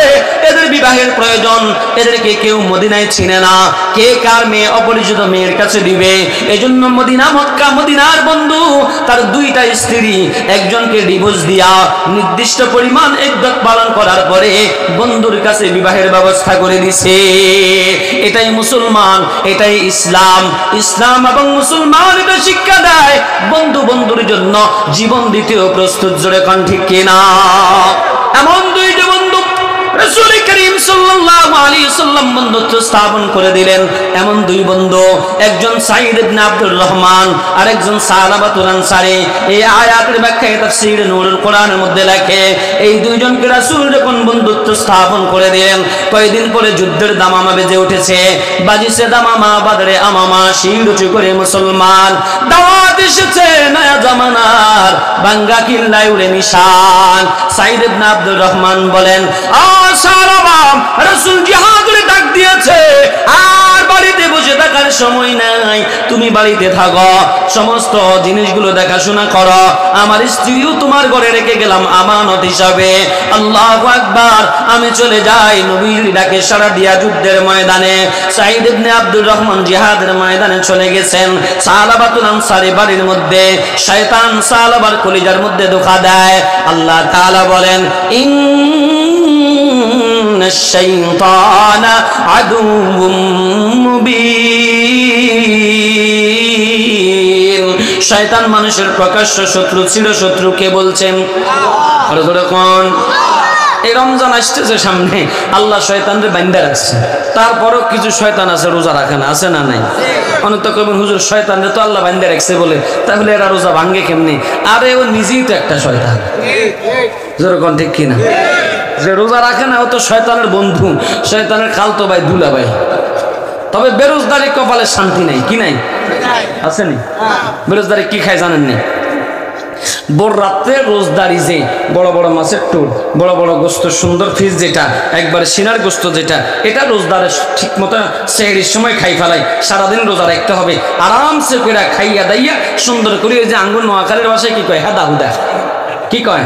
এদের বিবাহের প্রয়োজন, এদেরকে কেউ মদিনায় চিনে না, কে কার মেয়ে অপরিচিত মেয়ের কাছে দিবে। এজন্য মদিনা, মক্কা, মদিনার বন্ধু তার দুইটা স্ত্রী, একজনকে ডিভোর্স দিয়া নির্দিষ্ট পরিমাণ ইদ্দত পালন করার পরে বন্ধুর কাছে বিবাহের ব্যবস্থা করে দিছে। এটাই মুসলমান, এটাই ইসলাম। ইসলাম এবং মুসলমান এটা শিক্ষা দেয় বন্ধু বন্ধুর জন্য জীবন দিতেও প্রস্তুত। জোরে কোন ঠিক কিনা? এমন দুইটা বন্ধু রাসূল করিম সাল্লাল্লাহু আলাইহি ওয়াসাল্লাম বন্ধুত্ব স্থাপন করে দিলেন। এমন দুই বন্ধু, একজন সাঈদ ইবনে আব্দুর রহমান আর একজন সালাবাতুল আনসারী। এই আয়াতের ব্যাখ্যায় তাফসীর নূরুল কোরআনের মধ্যে লেখে, এই দুইজনকে রাসূল যখন বন্ধুত্ব স্থাপন করে দিলেন, কয়েকদিন পরে যুদ্ধের দামামা বেজে উঠেছে। বাজিছে দামামা, বাদরে আমামা, শির উঁচু করে মুসলমান দাওয়াত এসেছে নয়া জামানার, বাঙ্গা কিল্লায় উড়ে নিশান। সাঈদ ইবনে আব্দুর রহমান বলেন, রাসূল জিহাদের ডাক দিয়েছে, আর বাড়িতে বসে থাকার সময় নাই, তুমি বাড়িতে থাকো, সমস্ত জিনিসগুলো দেখাশোনা করো, আমার স্ত্রীও তোমার ঘরে রেখে গেলাম আমানত হিসাবে। আল্লাহু আকবার। আমি চলে যাই নবীর ডাকে সাড়া দিয়া যুদ্ধের ময়দানে। সাঈদ ইবনে আব্দুর রহমান জিহাদের ময়দানে চলে গেছেন। সালাবাতুল আনসারী বাড়ির মধ্যে, শয়তান সালাবার কলিজার মধ্যে ধোঁকা দেয়। আল্লাহ তাআলা বলেন, الشيطان عدو مبين। শয়তান মানুষের প্রকাশ্য শত্রু, চিরশত্রু। কে বলছেন? এই রমজান আসতেছে সামনে, আল্লাহ শয়তানরে বান্ধা রাখছে। তারপরও কিছু শয়তান আছে রোজা রাখে না, আছে না নাই? অনেক কবেন হুজুর শয়তানরে তো আল্লাহ বান্ধা রাখছে বলে, তাহলে এরা রোজা ভাঙ্গে কেমনি? আরে ও নিজেই তো একটা শয়তান। যেরকম ঠিক কিনা? যে রোজা রাখে না ও তো শয়তানের বন্ধু, শয়তানের খালতো ভাই, দুলা ভাই। তবে বেরোজগারি কপালে শান্তি নাই, কি নাই? আছে নি? বেরোজগারি কি খায় জানেন নি? বড় রাত্রে রোজদারি, যে বড় বড় মাছের টুর, বড় বড় গোস্ত, সুন্দর ফিস যেটা, একবার সিনার গোস্ত যেটা, এটা রোজদারে ঠিক মতো সেহরির সময় খাই ফেলাই। সারাদিন রোজা রাখতে হবে, আরামসে করে খাইয়া দাইয়া সুন্দর করে। ওই যে আঙ্গুর নোয়াখালীর ভাষায় কি কয়? হেদা হুদা। কি কয়?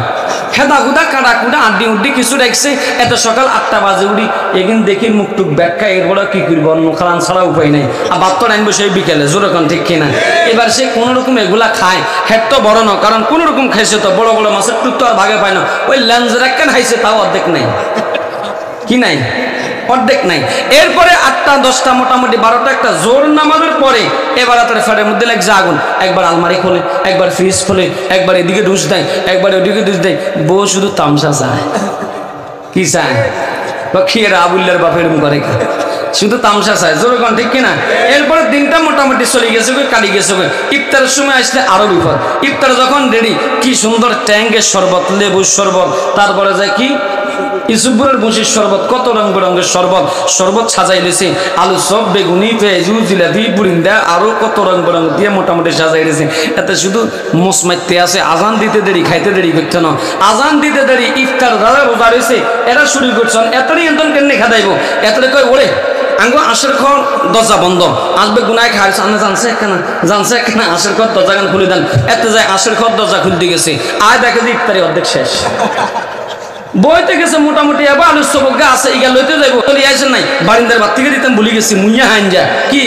হেদা হুদা, কাটা কুটা, আড্ডি উড্ডি কিছু রাখছে। এত সকাল 8টা বাজে উঠি, এগিন দেখি মুখ টুক ব্যাখ্যা, এরপরে কি করবো, অন্য খালান ছাড়া উপায় নেই। আর ভাত তো আনবো সেই বিকেলে, যেরকম ঠিক কিনা? এবার সে কোনো রকম এগুলা খায়, হেড তো বড় না, কারণ কোন রকম খাইছে তো, বড় বড় মাছের টুক তো আর ভাগে পায় না। ওই লেন্স রাখেন খাইছে, তাও অর্ধেক নাই, কি নাই? অর্ধেক নাই। এরপরে 8টা 10টা, মোটামুটি 12টা একটা জোর নামাজের পরে এবার তার ফ্যাটের মধ্যে লাগছে আগুন। একবার আলমারি খোলে, একবার ফ্রিজ খোলে, একবার এদিকে ঢুস দেয়, একবার ওদিকে ঢুস দেয়। বউ শুধু তামসা চায়। কি চায়? খেয়েরা আবুল্লার বাপের করে, শুধু তামসা চায়। যেরকম ঠিক কিনা? এরপরে দিনটা মোটামুটি চলে গেছে, কাটি গেছে। ইফতারের সময় আসলে আরো বিপদ। ইফতার যখন রেডি, কি সুন্দর ট্যাঙ্কের শরবত, লেবুর শরবত, তারপরে যায় কি ইসুবুরের বসির শরবত, কত রং বেরঙের শরবত, শরবত সাজাই লেছে, আলু সব, বেগুনি, পেঁয়াজু, জিলাপি, বুরিন্দা, আরো কত রং বেরঙ দিয়ে মোটামুটি সাজাই লেছে। এতে শুধু মোস মারতে আছে, আজান দিতে দেরি, খাইতে দেরি করছে না, আজান দিতে দেরি, ইফতার যারা রোজা রয়েছে এরা শুরু করছেন, এতটাই এতন কেন খাদাইব, এতটাই কয় ওরে আঙ্গো আশের ঘর দরজা বন্ধ, আসবে গুনায় খাই সামনে জানছে একখানা আশের ঘর দরজা গান খুলে দেন, এতে যায় আশের ঘর দরজা খুলতে গেছে, আয় দেখে যে ইফতারি অর্ধেক শেষ, বইতে গেছে মোটামুটি এবার আলুর সবজ্ঞা আছে, ইগা লইতে যাইব চলে আসেন নাই, বারিন্দার বাদ থেকে দিতাম ভুলে গেছি, মুইয়া হাঞ্জা কি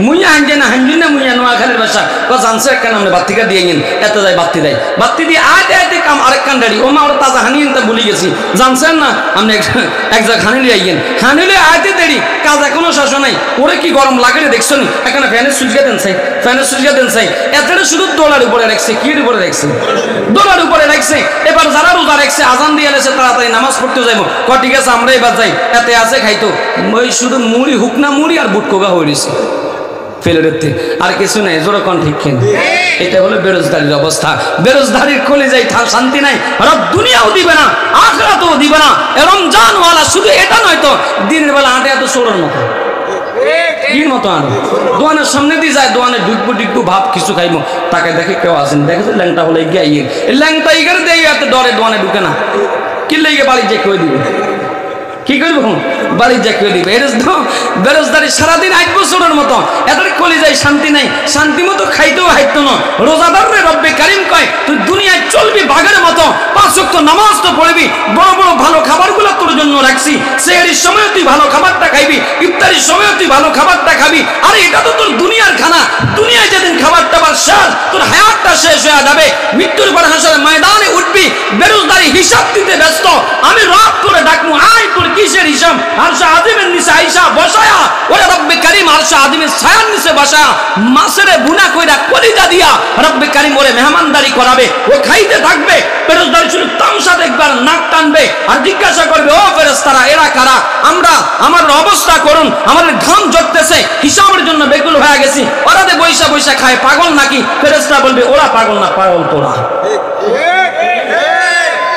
মুইয়া হাঞ্জা না হাঞ্জি না মুইয়া নোয়াখালীর বাসা, জানছে একখান আমরা বাত্তিকা দিয়ে গেন, এত যায় বাত্তি দেয়, বাত্তি দিয়ে আয়তে আয়তে কাম আরেক কান দাঁড়ি, ও মা ওরা তাজা হানি তা ভুলে গেছি, জানছেন না আপনি এক জায়গা হানিলে আইগেন, হানিলে আয়তে দেরি, কাজ এখনো শেষ নাই, ওরে কি গরম লাগে দেখছো নি, এখানে ফ্যানের সুইচটা দেন চাই, ফ্যানের সুইচটা দেন চাই, এতটা শুধু দোলার উপরে রাখছে, কি উপরে রাখছে, দোলার উপরে রাখছে, এবার যারা রোজা রাখছে আজান দিয়ে এসে তাড়াতাড়ি নামাজ পড়তে যাইব, ঠিক আছে আমরা এবার যাই, এতে আছে খাইতো, ওই শুধু মুড়ি হুকনা মুড়ি আর বুট কোগা হয়ে গেছে ফেলেতে, আর কিছু নাই, জোরকন ঠিক কেন, এটা হলো বেরোজগারির অবস্থা, বেরোজগারির কলিজায় শান্তি নাই, রব দুনিয়াও দিবে না, আখিরাতেও দিবে না, রমজান ওয়ালা শুধু এটা নয় তো দিনের বেলা আটে এত সোড়ার মতো, কির মতো আনো, দোয়ানের সামনে দিয়ে যায়, দোয়ানে ঢুকবো ঢুকবো ভাব কিছু খাইবো, তাকে দেখে কেউ আসেন, দেখেছে ল্যাংটা হলে গিয়ে আইয়ে, ল্যাংটা ইগারে দিয়ে এত ডরে দোয়ানে ঢুকে না, কি লেগে বাড়ি যে কেউ দিবে, কি করবো বাড়ি যা কেউ দিবে, বেরোজগারি সারাদিন 8 বছরের মতো, এদের কলিজায় শান্তি নাই, শান্তি মতো খাইতেও হাইতো না, রোজাদার রে রব্বে কারিম কয় তুই দুনিয়ায় চলবি বাঘের মতো, 5 ওয়াক্ত নামাজ তো পড়বি, বড় বড় ভালো খাবারগুলো তোর জন্য রাখছি, সেহরির সময় তুই ভালো খাবারটা খাইবি, ইফতারির সময় তুই ভালো খাবারটা খাবি, আরে এটা তো তোর দুনিয়ার খানা, দুনিয়ায় যেদিন খাবারটা বার শেষ, তোর হায়াতটা শেষ হয়ে যাবে, মৃত্যুর পর হাসরের ময়দানে উঠবি, বেরোজগারি হিসাব দিতে ব্যস্ত, আমি রব করে ডাকবো, আয় তোর কিসের হিসাব, আরশে আজিমের নিচে আইসা বসায়া, ওরে রব্বে কারিম আরশে আজিমের ছায়ার নিচে বসায়া, মাসেরে বুনা কইরা কলিজা দিয়া রব্বে কারিম ওরে মেহমানদারি করাবে, ও খাইতে থাকবে, বেরোজগারি শুধু তামসা দেখবার নাক টানবে, আর জিজ্ঞাসা করবে ও ফেরেশতারা এরা কারা, আমরা আমার অবস্থা করুন, আমাদের ঘাম ঝরতেছে, হিসাবের জন্য বেকুল হয়ে গেছি, ওরা দে বৈশা বৈশা খায়, পাগল নাকি, ফেরেশতা বলবে ওরা পাগল না, পাগল তোরা,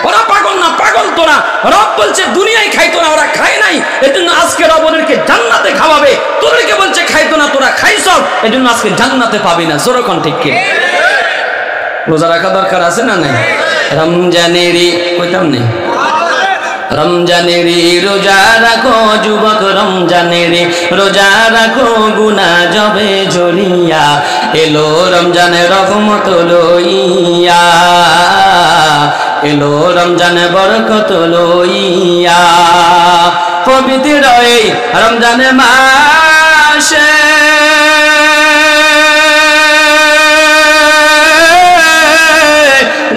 ওরা পাগল না, পাগল তোরা, রব বলছে দুনিয়ায় খাইতো না, ওরা খায় নাই, এজন্য আজকে রব ওদেরকে জান্নাতে খাওয়াবে, তোদেরকে বলছে খাইতো না তোরা খাইছ, এজন্য আজকে জান্নাতে পাবি না, জোরকন ঠিক কি, রোজা রাখা দরকার আছে না নাই, রমজানেরই কইতাম নেই, রমজানেরই রোজা রাখো যুবক, রমজানেরই রোজা রাখো, গুনাহ যাবে ঝরিয়া, এলো রমজানের রহমত লইয়া, এলো রমজানে বরকত লইয়া, পবিত্র এই রমজানে মাসে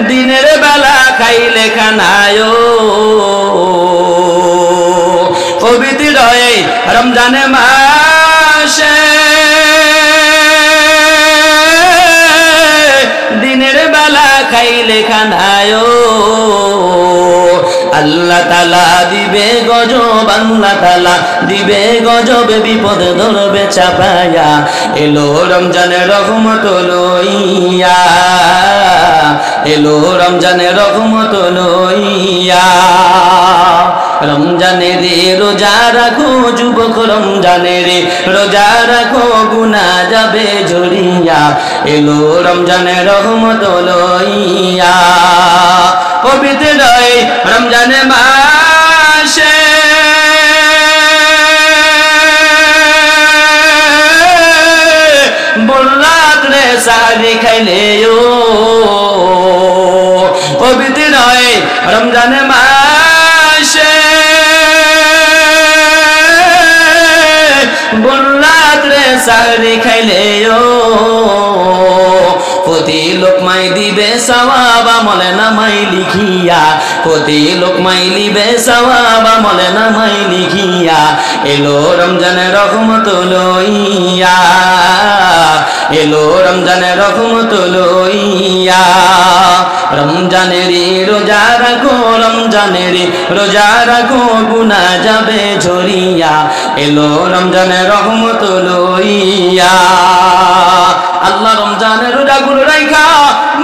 দিনের বেলা খাইলে খানায়, পবিত্র এই রমজানে মাসে দিনের বেলা খাইলে খানায়, আল্লাহ তাআলা দিবে গজব, আল্লাহ তাআলা দিবে গজব, বিপদ ধরবে চাপায়া, এলো রমজানের রহমত লইয়া, এলো রমজানের রহমত লইয়া, রমজানের রোজা রাখো যুবক, রমজানের রোজা রাখো, গুনাহ যাবে ঝরিয়া, এলো রমজানের রহমত লইয়া, পবিত্র রমজানে মাসে বল রাত্রে সাহারি খাইলে, ও পবিত্র রমজানে মাসে বল রাত্রে সাহারি খাইলে, ও প্রতি লোকমাই দিবে সওয়াব, আমলে নামাই লিখিয়া, প্রতি লোকমাই দিবে সওয়াব, আমলে নামাই লিখিয়া, এলো রমজানের রহমত লইয়া, এলো রমজানের রহমত লইয়া, রমজানেরই রোজা রাখো, রমজানেরই রোজা রাখো, গুনাহ যাবে ঝরিয়া, এলো রমজানের রহমত লইয়া, আল্লাহ রমজানের রোজাগুলো রাখা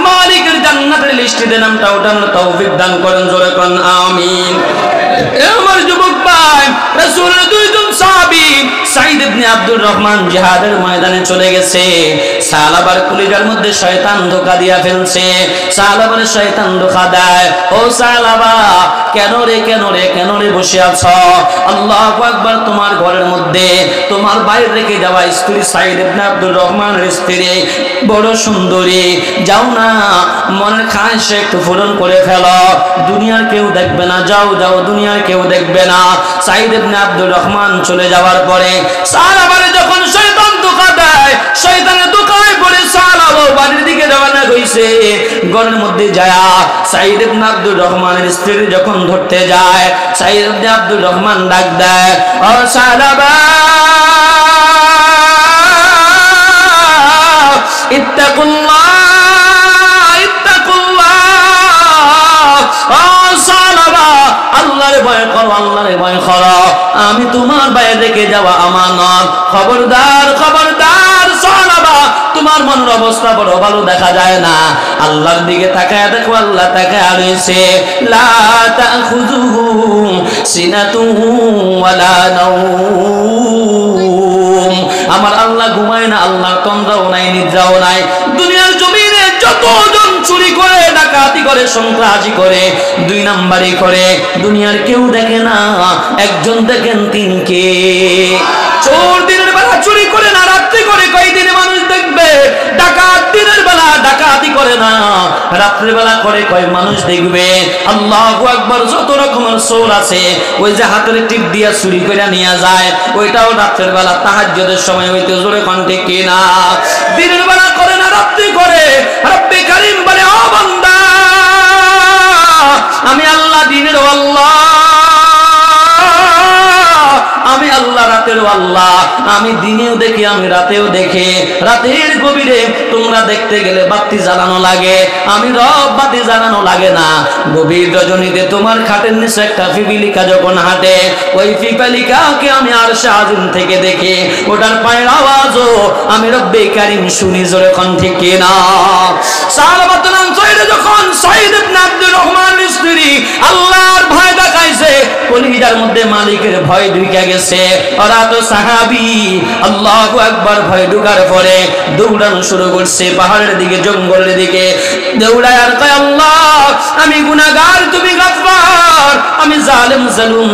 মালিকের জান্নাতের লিস্টে নামটা ওঠানোর তৌফিক দান করেন, জোরে কোন আমিন। আব্দুর রহমান জিহাদের ময়দানে চলে গেছে। সাহাবার কলিজার মধ্যে শয়তান ধোঁকা দিয়া ফেলছে। সাহাবার শয়তান ধোঁকা দেয়, ও সাহাবা কেন রে বসে আছো? আল্লাহু আকবার। তোমার ঘরের মধ্যে তোমার বাইরে রেখে যাওয়া স্ত্রী সাইদ ইবনে আব্দুর রহমানের স্ত্রী বড় সুন্দরী, যাও না মনের খায়েশ একটু পূরণ করে ফেলো, দুনিয়ার কেউ দেখবে না, যাও দুনিয়ার কেউ দেখবে না। সাইদ ইবনে আব্দুর রহমান চলে যাওয়ার পরে সাহাবারে যখন শয়তান ধোঁকা দেয়, শয়তানের ধোঁকায় পড়ে সাহাবা বাড়ির দিকে রওনা হইছে। ঘরের মধ্যে যায় সাইদ ইবনে আব্দুর রহমানের স্ত্রী যখন ধরতে যায়, সাইদ ইবনে আব্দুর রহমান ডাক দেয়, ও সাহাবা ইত্তাকুল্লাহ আল্লাহর ভয় করো, আমি তোমার বাইরে রেখে যাওয়া আমানত। খবরদার সাহাবা, তোমার মনের অবস্থা বড় ভালো দেখা যায় না, আল্লাহর দিকে তাকায় দেখো, আল্লাহ তাকায় রয়েছে। লা তাখুযুহু সিনাতুন ওয়ালা নাওম, আমার আল্লাহ ঘুমায় না, আল্লাহর তন্দ্রাও নাই, নিদ্রাও নাই। দুনিয়ার জমিনে যতজন চুরি করে, ডাকাতি করে, সন্ত্রাসী করে, দুই নাম্বারি করে, দুনিয়ার কেউ দেখে না, একজন দেখেন তিনি কে? চোর দিনের বেলা চুরি করে না, রাত্রি করে, কয়দিনে মানুষ দেখবে? ডাকাত দিনের বেলা ডাকাতি করে না, রাত্রি বেলা করে, কয় মানুষ দেখবে? আল্লাহু আকবার। যত রকমের চোর আছে, ওই যে হাতের টিপ দিয়া চুরি করে নিয়ে যায়, ওইটাও রাত্রের বেলা তাহাজ্জুদের সময় হইতে জোরে কণ্ঠে কিনা। দিনের বেলা করে না, রাত্রি করে। রব্বে কারীম বলে, ও বান্দা, আমি আল্লাহ দিনের আল্লাহ, আমি আল্লাহ রাতেরও আল্লাহ, আমি দিনেও দেখি, আমি রাতেও দেখি। রাতের গভীরে তোমরা দেখতে গেলে বাতি জ্বালানো লাগে, আমি রব বাতি জ্বালানো লাগে না। গভীর রজনীতে তোমার খাটের নিচে একটা পিপিলিকা যখন হাঁটে, ওই পিপিলিকাকে আমি আরশে আজিম থেকে দেখি, ওটার পায়ের আওয়াজও আমি রব্বে কারীম শুনি, জোরে কণ্ঠে কিনা। সাহাবাতুল আনসার যখন সাইদ ইবনে আব্দুর রহমানের স্ত্রী আল্লাহর ভয় দেখাইছে, কলিজার মধ্যে মালিকের ভয় ঢুকে গেছে। ওরা তো সাহাবী, আল্লাহু আকবার। ভয় ঢুকার পরে দৌড়ানো শুরু করছে পাহাড়ের দিকে, জঙ্গলের দিকে দৌড়ায় আর কয়, আল্লাহ আমি গুনাহগার, তুমি গফফার, আমি জালিম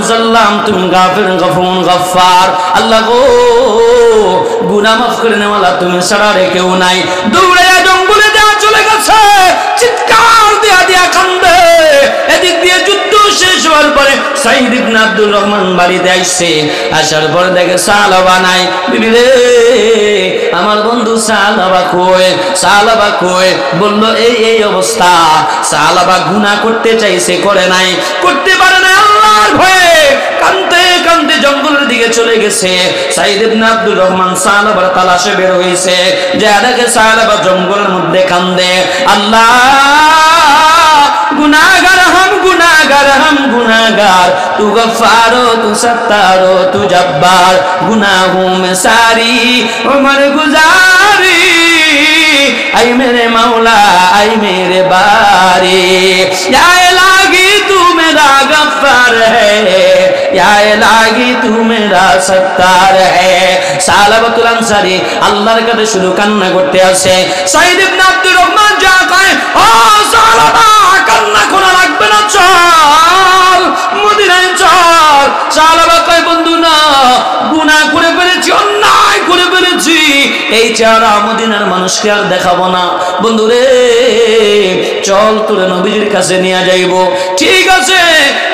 জাল্লাম, তুমি গাফির গফুর গফফার। আল্লাহ গো, গুনাহ মাফ করে নেওয়ালা তুমি ছাড়া আর কেউ নাই। দৌড়ায় জঙ্গলে যা চলে গেছে, চিৎকার দিয়া কান্দে। এদিক দিয়ে যুদ্ধ শেষ হওয়ার পরে সাইদ ইবনে আব্দুর রহমান বাড়িতে আসছে। আসার পর দেখে সাহাবা নাই। বিবি রে, আমার বন্ধু সাহাবা কই? বলল এই অবস্থা। সাহাবা গুনাহ করতে চাইছে, করে নাই, করতে পারে না, আল্লাহর ভয়ে কাঁদতে কাঁদতে জঙ্গলের দিকে চলে গেছে। সাইদ ইবনে আব্দুর রহমান সাহাবার তালাশে বের হয়েছে, যে দেখে সাহাবা জঙ্গলের মধ্যে কান্দে, আল্লাহ गुनाहगार हम गुनाहगार, तू गफ्फारो तू सत्तारो तू जब्बार, गुनाहों में सारी उम्र गुजारी, ऐ मेरे मौला ऐ मेरे बारी, या इलाही तू मेरा गफ्फार है, या इलाही तू मेरा सत्तार है। সাহাবাতুল আনসারী আল্লাহর কাছে শুধু কান্না করতে আছে। সাইদ ইবনে আব্দুর রহমান যা কয়, ও সাহাবা কান্না করা লাগবে না, চল মদিনায় চল। সাহাবা কয়, বন্ধু না, গুনাহ করে ফেলেছি, অন্যায় করে ফেলেছি, এই চেহারা মদিনার মানুষকে আর দেখাবো না। বন্ধু রে, চল তোরে নবীজির কাছে নিয়ে যাইব। ঠিক আছে,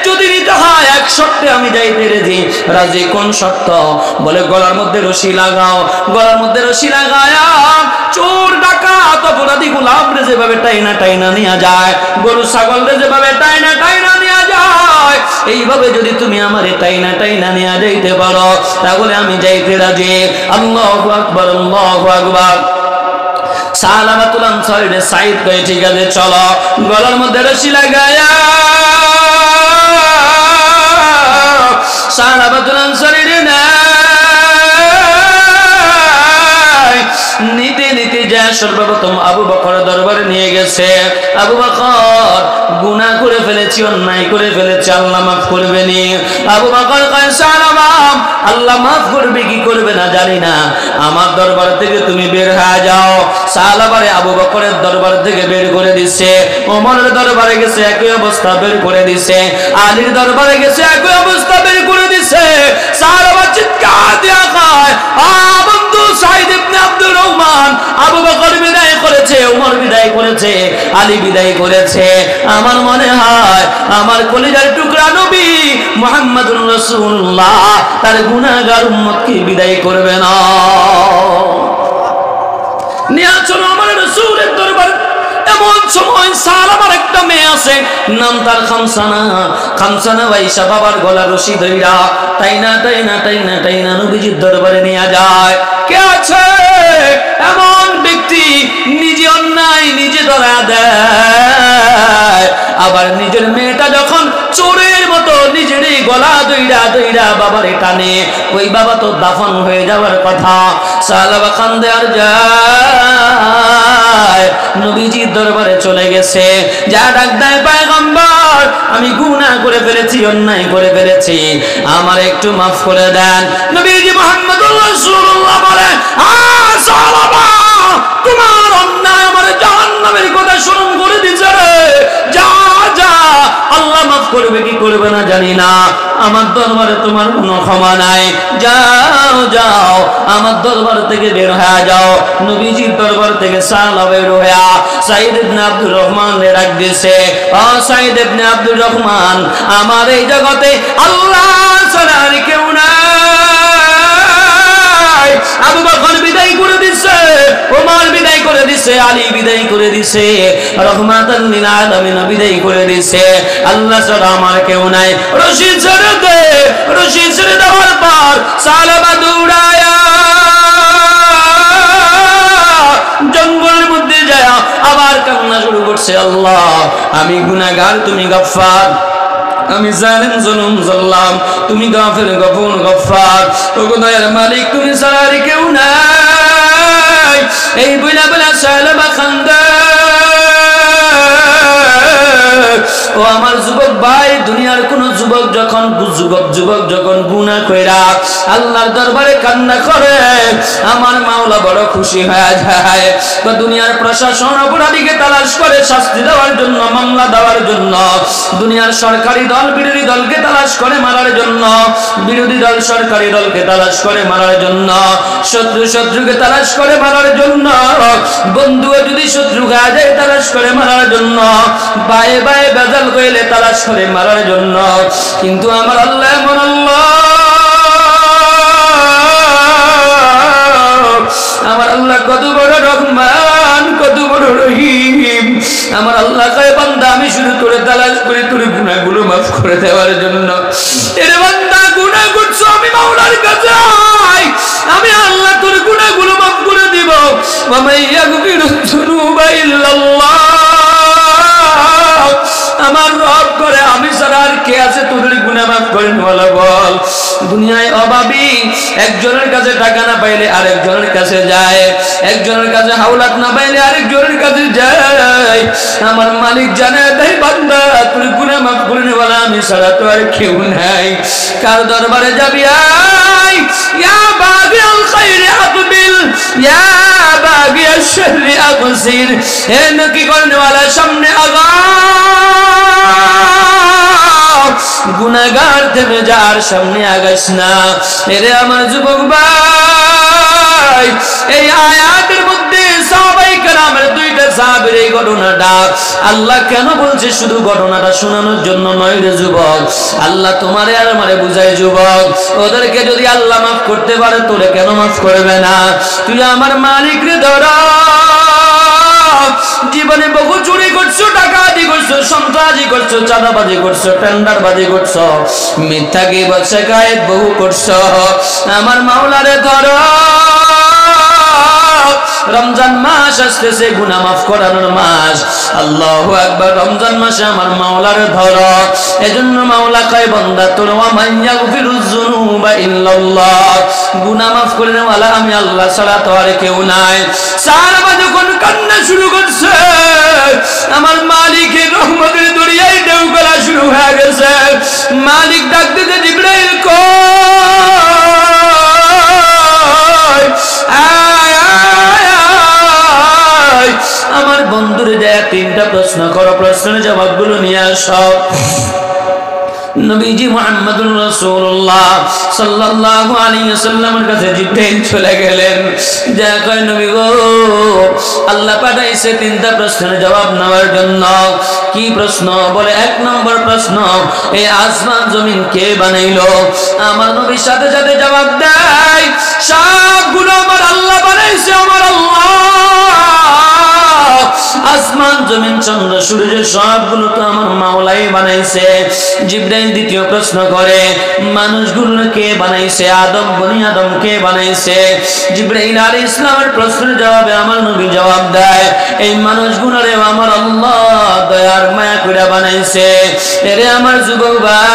যদি নিতে হয় এক শর্তে আমি যাইতে রাজি। কোন শর্ত? বলে গলার মধ্যে রশি লাগাও। গলার মধ্যে রশি লাগায়া চোর ডাকাত অপরাধী গোলামরে যেভাবে টাইনা নিয়ে যায়, গরু ছাগলরে যেভাবে টাইনা নিয়ে যায়, এইভাবে যদি তুমি আমার টাইনা নিয়ে যাইতে পারো, তাহলে আমি যাইতে রাজি। আল্লাহু আকবার, আল্লাহু আকবার। সাহাবাতুল আনসার সাইদ কয়, ঠিক আছে চলো। গলার মধ্যে রশি লাগায়া সাহাবাতুল আনসার নিতে যা সর্বপ্রথম আবু বকর দরবারে নিয়ে গেছে। আবু বকর গুনাহ করে ফেলেছি, অন্যায় করে ফেলেছি, আল্লাহ মাফ করবে নি। আবু বকর কয় সালামা, আল্লাহ মাফ করবে কি করবে না জানি না, আমার দরবার থেকে তুমি বের হয়ে যাও। সাহাবারে আবু বকরের দরবার থেকে বের করে দিছে, ওমরের দরবারে গেছে একই অবস্থা বের করে দিছে, আলীর দরবারে গেছে একই অবস্থা বের করে দিছে। সাহাবা চিৎকার দিয়া কয়, বন্ধু সাইদ ইবনে আব্দুর রহমান, আবু বকর বিদায় করেছে, ওমর বিদায় করেছে, আলী বিদায় করেছে। আমার মনে হয় আমার কলিজার টুকরা নবী মুহাম্মদুর রাসূলুল্লাহ তার গুনাহগার উম্মতকে বিদায় করবে না। নিয়ে চলো আমার রাসূলের দরবার। এমন সময় সালামার একটা মেয়ে আছে, নাম তার খামসানা। খামসানা ভাইসা বাবার গলা রশি ধইরা টাইনা নবীজির দরবারে নিয়ে যায়। কে আছে এমন ব্যক্তি নিজে অন্যায় নিজে ধরা দেয়, আবার নিজের মেয়েটা যখন চোরের মতো নিজেরই গলা দইরা বাবারে টানে, ওই বাবা তো দাফন হয়ে যাওয়ার কথা। সাহাবা কান্দে আর যায়, নবীজির দরবারে চলে গেছে, যা ডাক দেয়, পয়গম্বর আমি গুনাহ করে ফেলেছি, অন্যায় করে ফেলেছি, আমার একটু মাফ করে দেন। নবীজি মুহাম্মদুর রাসূলুল্লাহ বলে, সাহাবা তোমার অন্যায় আমার জাহান্নামের কথা স্মরণ করে দিছে রে, যা যা, আল্লাহ মাফ করবে কি করবে না জানি না, আমার দরবারে তোমার কোনো ক্ষমা নাই, যাও যাও আমার দরবার থেকে বের হয়ে যাও। নবীজির দরবার থেকে সাহাবা বের হয়ে সাইদ ইবনে আব্দুর রহমান রে ডাক দিয়েছে, ও সাইদ ইবনে আব্দুর রহমান, আমার এই জগতে আল্লাহ ছাড়া আর কেউ নাই। আবু বকর বিদায় করে দিছে, ওমর বিদায় করে দিছে, আলী বিদায় করে দিছে, রহমাতাল লিল আলামিন বিদায় করে দিছে, আল্লাহ ছাড়া আমার কেউ নাই। রশি ছেড়ে দে, রশি ছেড়ে দেওয়ার পর সাহাবা দৌড়ায়া জঙ্গলের মধ্যে যায় আবার কান্না শুরু করছে, আল্লাহ আমি গুনাহগার, তুমি গফফার, আমি জালিম জুলুম জাল্লাম, তুমি গাফির গফুর গফফার, ওগো দয়ার মালিক তুমি ছাড়া আর কেউ নাই। এই বইলা বলা সাহাবা কান্দে। ও আমার যুবক ভাই, দুনিয়ার কোন যুবক যখন গুনাহ কইরা আল্লাহর দরবারে কান্না করে, আমার মাওলা বড় খুশি হয়ে যায়। বা দুনিয়ার প্রশাসন অপরাধীকে তালাশ করে শাস্তি দেওয়ার জন্য, মামলা দেওয়ার জন্য, দুনিয়ার সরকারি দল বিরোধী দলকে তালাশ করে মারার জন্য, বিরোধী দল সরকারি দলকে তালাশ করে মারার জন্য, শত্রুকে তালাশ করে মারার জন্য, বন্ধু যদি শত্রু হয়ে যায় তালাশ করে মারার জন্য, বায়ে বায়ে বেজাল কইলে তালাশ করে মারার জন্য। কিন্তু আমার আল্লাহ এমন আল্লাহ, আমার আল্লাহ কত বড় রহমান, কত বড় রহিম। আমার আল্লাহ কয়, বান্দা আমি শুধু তোরে তালাশ করি তোর গুনাহগুলো মাফ করে দেওয়ার জন্য। এরে বান্দা গুনাহ করছো, আমি মাওলার কাছে আই, আমি আল্লাহ তোর গুনাহগুলো মাফ করে দিব। ওয়া মাইয়াগফিরুয যুনুবা ইল্লাল্লাহ, আমার রব করে, আমি ছাড়া আর কে আছে তোদের গুনাহ মাফ করেন বলা বল। দুনিয়ায় অভাবী একজনের কাছে টাকা না পাইলে আরেকজনের কাছে যায়, একজনের কাছে হাওলাত না পাইলে আরেকজনের কাছে যায়। আমার মালিক জানে দেয়, বান্দা তোর গুনাহ মাফ করেন বলা আমি ছাড়া তো আর কেউ নাই। কার দরবারে যাবি আই, ইয়া বাগিয়াল খাইরি আকবিল, ইয়া বাগিয়াশ শাররি আকসির, হে নেকি করনে वाला সামনে আগা। গুনাহগার থেমে যার সামনে আগাইস না। এরে আমার যুবক ভাই, এই আয়াতের মধ্যে সাহাবায়ে কেরামের দুইটা সাহাবীর এই ঘটনাটা আল্লাহ কেন বলছে? শুধু ঘটনাটা শোনানোর জন্য নয় রে যুবক, আল্লাহ তোমারে আর আমারে বুঝায় যুবক, ওদেরকে যদি আল্লাহ মাফ করতে পারে তোরে কেন মাফ করবে না? তুই আমার মালিক রে ধরা, জীবনে বহু চুরি করছো, ডাকাতি করছো, সন্ত্রাসী করছো, চাঁদাবাজি করছো, টেন্ডারবাজি করছো, মিথ্যা গীবত শিকায়েত বহু করছো। আমার মাওলারে ধরো, রমজান মাস আসতেছে, গুনাহ মাফ করানোর মাস। আল্লাহু আকবার। রমজান মাসে আমার মাওলার ধরো। এজন্য মাওলা কয় বান্দা তোর ওয়া মান ইয়াগফিরুয যুনুবা ইল্লাল্লাহ, গুনাহ মাফ করে দেওয়ালা আমি আল্লাহ ছাড়া তো আর কেউ নাই। সাহাবা যখন কান্না শুরু করছে, আমার মালিকের রহমতের দরিয়ায় ঢেউ খেলা শুরু হয়ে গেছে। মালিক ডাক দিতে জিবরাইল কয় আয় আয় আয়, আমার বন্ধুরে যায় তিনটা প্রশ্ন করো, প্রশ্নের জবাবগুলো নিয়ে আসো। নবীজি মুহাম্মদুর রাসূলুল্লাহ সাল্লাল্লাহু আলাইহি ওয়াসাল্লামের কাছে জিবরাইল চলে গেলেন। যা কয় নবী গো, আল্লাহ পাঠাইছে তিনটা প্রশ্নের জবাব নেওয়ার জন্য। কি প্রশ্ন? বলে এক নম্বর প্রশ্ন, এই আসমান জমিন কে বানাইলো? আমার নবী সাথে সাথে জবাব দেয়, সবগুলো আমার আল্লাহ বানাইছে, আমার আল্লাহ। আসমান জমিন চন্দ্র সূর্য সবগুলো তো আমার মাওলাই বানাইছে। জিবরাইল দ্বিতীয় প্রশ্ন করে, মানুষগুলো কে বানাইছে? আদম, বনি আদম কে বানাইছে? জিবরাইল আলাইহিস সালামের প্রশ্নের জবাবে আমার নবী জবাব দেয়, এই মানুষগুলোরে আমার আল্লাহ দয়ার মায়া করে বানাইছে। এরে আমার যুবক ভাই,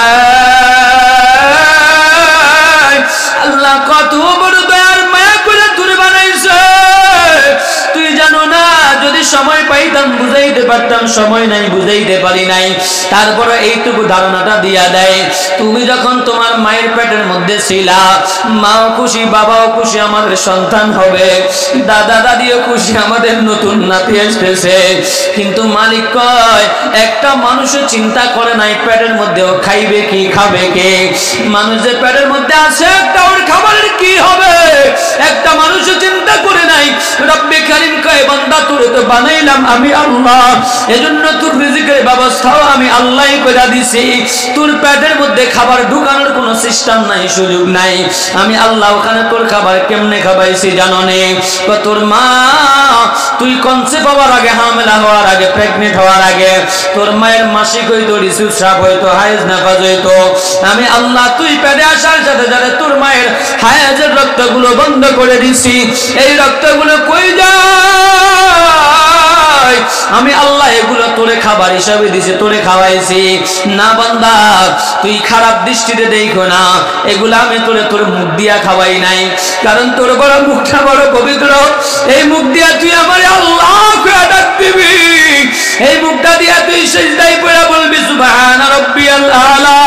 আল্লাহ কত বড় দয়ার মায়া করে তুই বানাইছে, তুই জানো না? যদি সময় পাইতাম বুঝাইতে পারতাম, সময় নাই বুঝাইতে পারি নাই। তারপরে এইটুকু ধারণাটা দিয়া দেয়, তুমি যখন তোমার মায়ের পেটের মধ্যে ছিলা, মাও খুশি, বাবাও খুশি, আমাদের সন্তান হবে, দাদা দাদিও খুশি, আমাদের নতুন নাতি আসতেছে। কিন্তু মালিক কয়, একটা মানুষও চিন্তা করে নাই পেটের মধ্যেও খাইবে কি, খাবে কে। মানুষ যে পেটের মধ্যে আছে, একটা ওর খাবারের কি হবে, একটা মানুষও চিন্তা করে নাই। রব্বে কারীম কয়, বান্দা তোরে তো বানাইলাম আমি আল্লাহ, এজন্য তোর রিজিকের ব্যবস্থাও আমি আল্লাহই করে দিছি। তোর পেটের মধ্যে খাবার ঢুকানোর কোনো সিস্টেম নাই, সুযোগ নাই। আমি আল্লাহ ওখানে তোর খাবার কেমনে খাবাইছি জানো নে? তোর মা, তুই কনসেপ্ট হওয়ার আগে, হামেলা হওয়ার আগে, প্রেগনেন্ট হওয়ার আগে তোর মায়ের মাসিক হইতো, ঋতুস্রাব হইতো, হায়েজ নাফাজ হইতো। আমি আল্লাহ তুই পেটে আসার সাথে সাথে তোর মায়ের হায়েজের রক্তগুলো বন্ধ করে দিছি। এই রক্তগুলো কই যায়? আমি আল্লাহ এগুলো তোরে খাবার হিসাবে দিছি, তোরে খাওয়াইছি না। বান্দা তুই খারাপ দৃষ্টিতে দেখো না, এগুলো আমি তোরে তোর মুখ দিয়া খাওয়াই নাই, কারণ তোর বড় মুখটা বড় পবিত্র। এই মুখ দিয়া তুই আমার আল্লাহ ডাক দিবি, এই মুখটা দিয়া তুই সিজদায় পড়ে বলবি সুবহান রাব্বিয়াল আলা,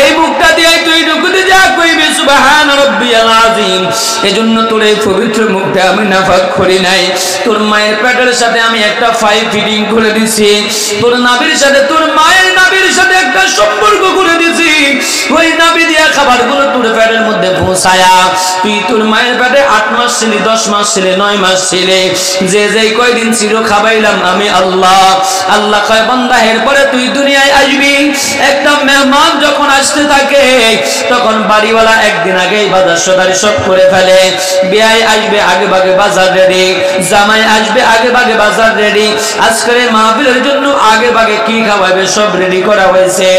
এই মুখটা দিয়া তুই রুকুতে যা কইবি সুবহান রাব্বিয়াল আযীম। এজন্য তোর এই পবিত্র মুখটা আমি নাফাক করি নাই। তোর মায়ের পেটের সাথে আমি একটা ফাইভ ফিটিং করে দিছি, তোর নাভির সাথে, তোর মায়ের নাভির সাথে একটা সম্পর্ক করে দিছি। ওই নাভি দিয়া খাবারগুলো তোর পেটের মধ্যে পৌঁছায়া, তুই তোর মায়ের পেটে 8 মাস ছিলি, 10 মাস ছিলি, 9 মাস ছিলে, যে যেই কয়দিন ছিল খাবাইলাম আমি আল্লাহ। আল্লাহ কয় বান্দা, এরপরে তুই দুনিয়ায় আসবি। একটা মেহমান যখন আসতে থাকে, তখন বাড়িওয়ালা একদিন আগেই বাজার সদাই সব করে ফেলে। বিয়াই আসবে আগে ভাগে বাজার রেডি, জামাই আসবে আগে ভাগে বাজার রেডি, আজকের মাহফিলের জন্য আগে ভাগে কি খাওয়াবে সব রেডি করা হয়েছে।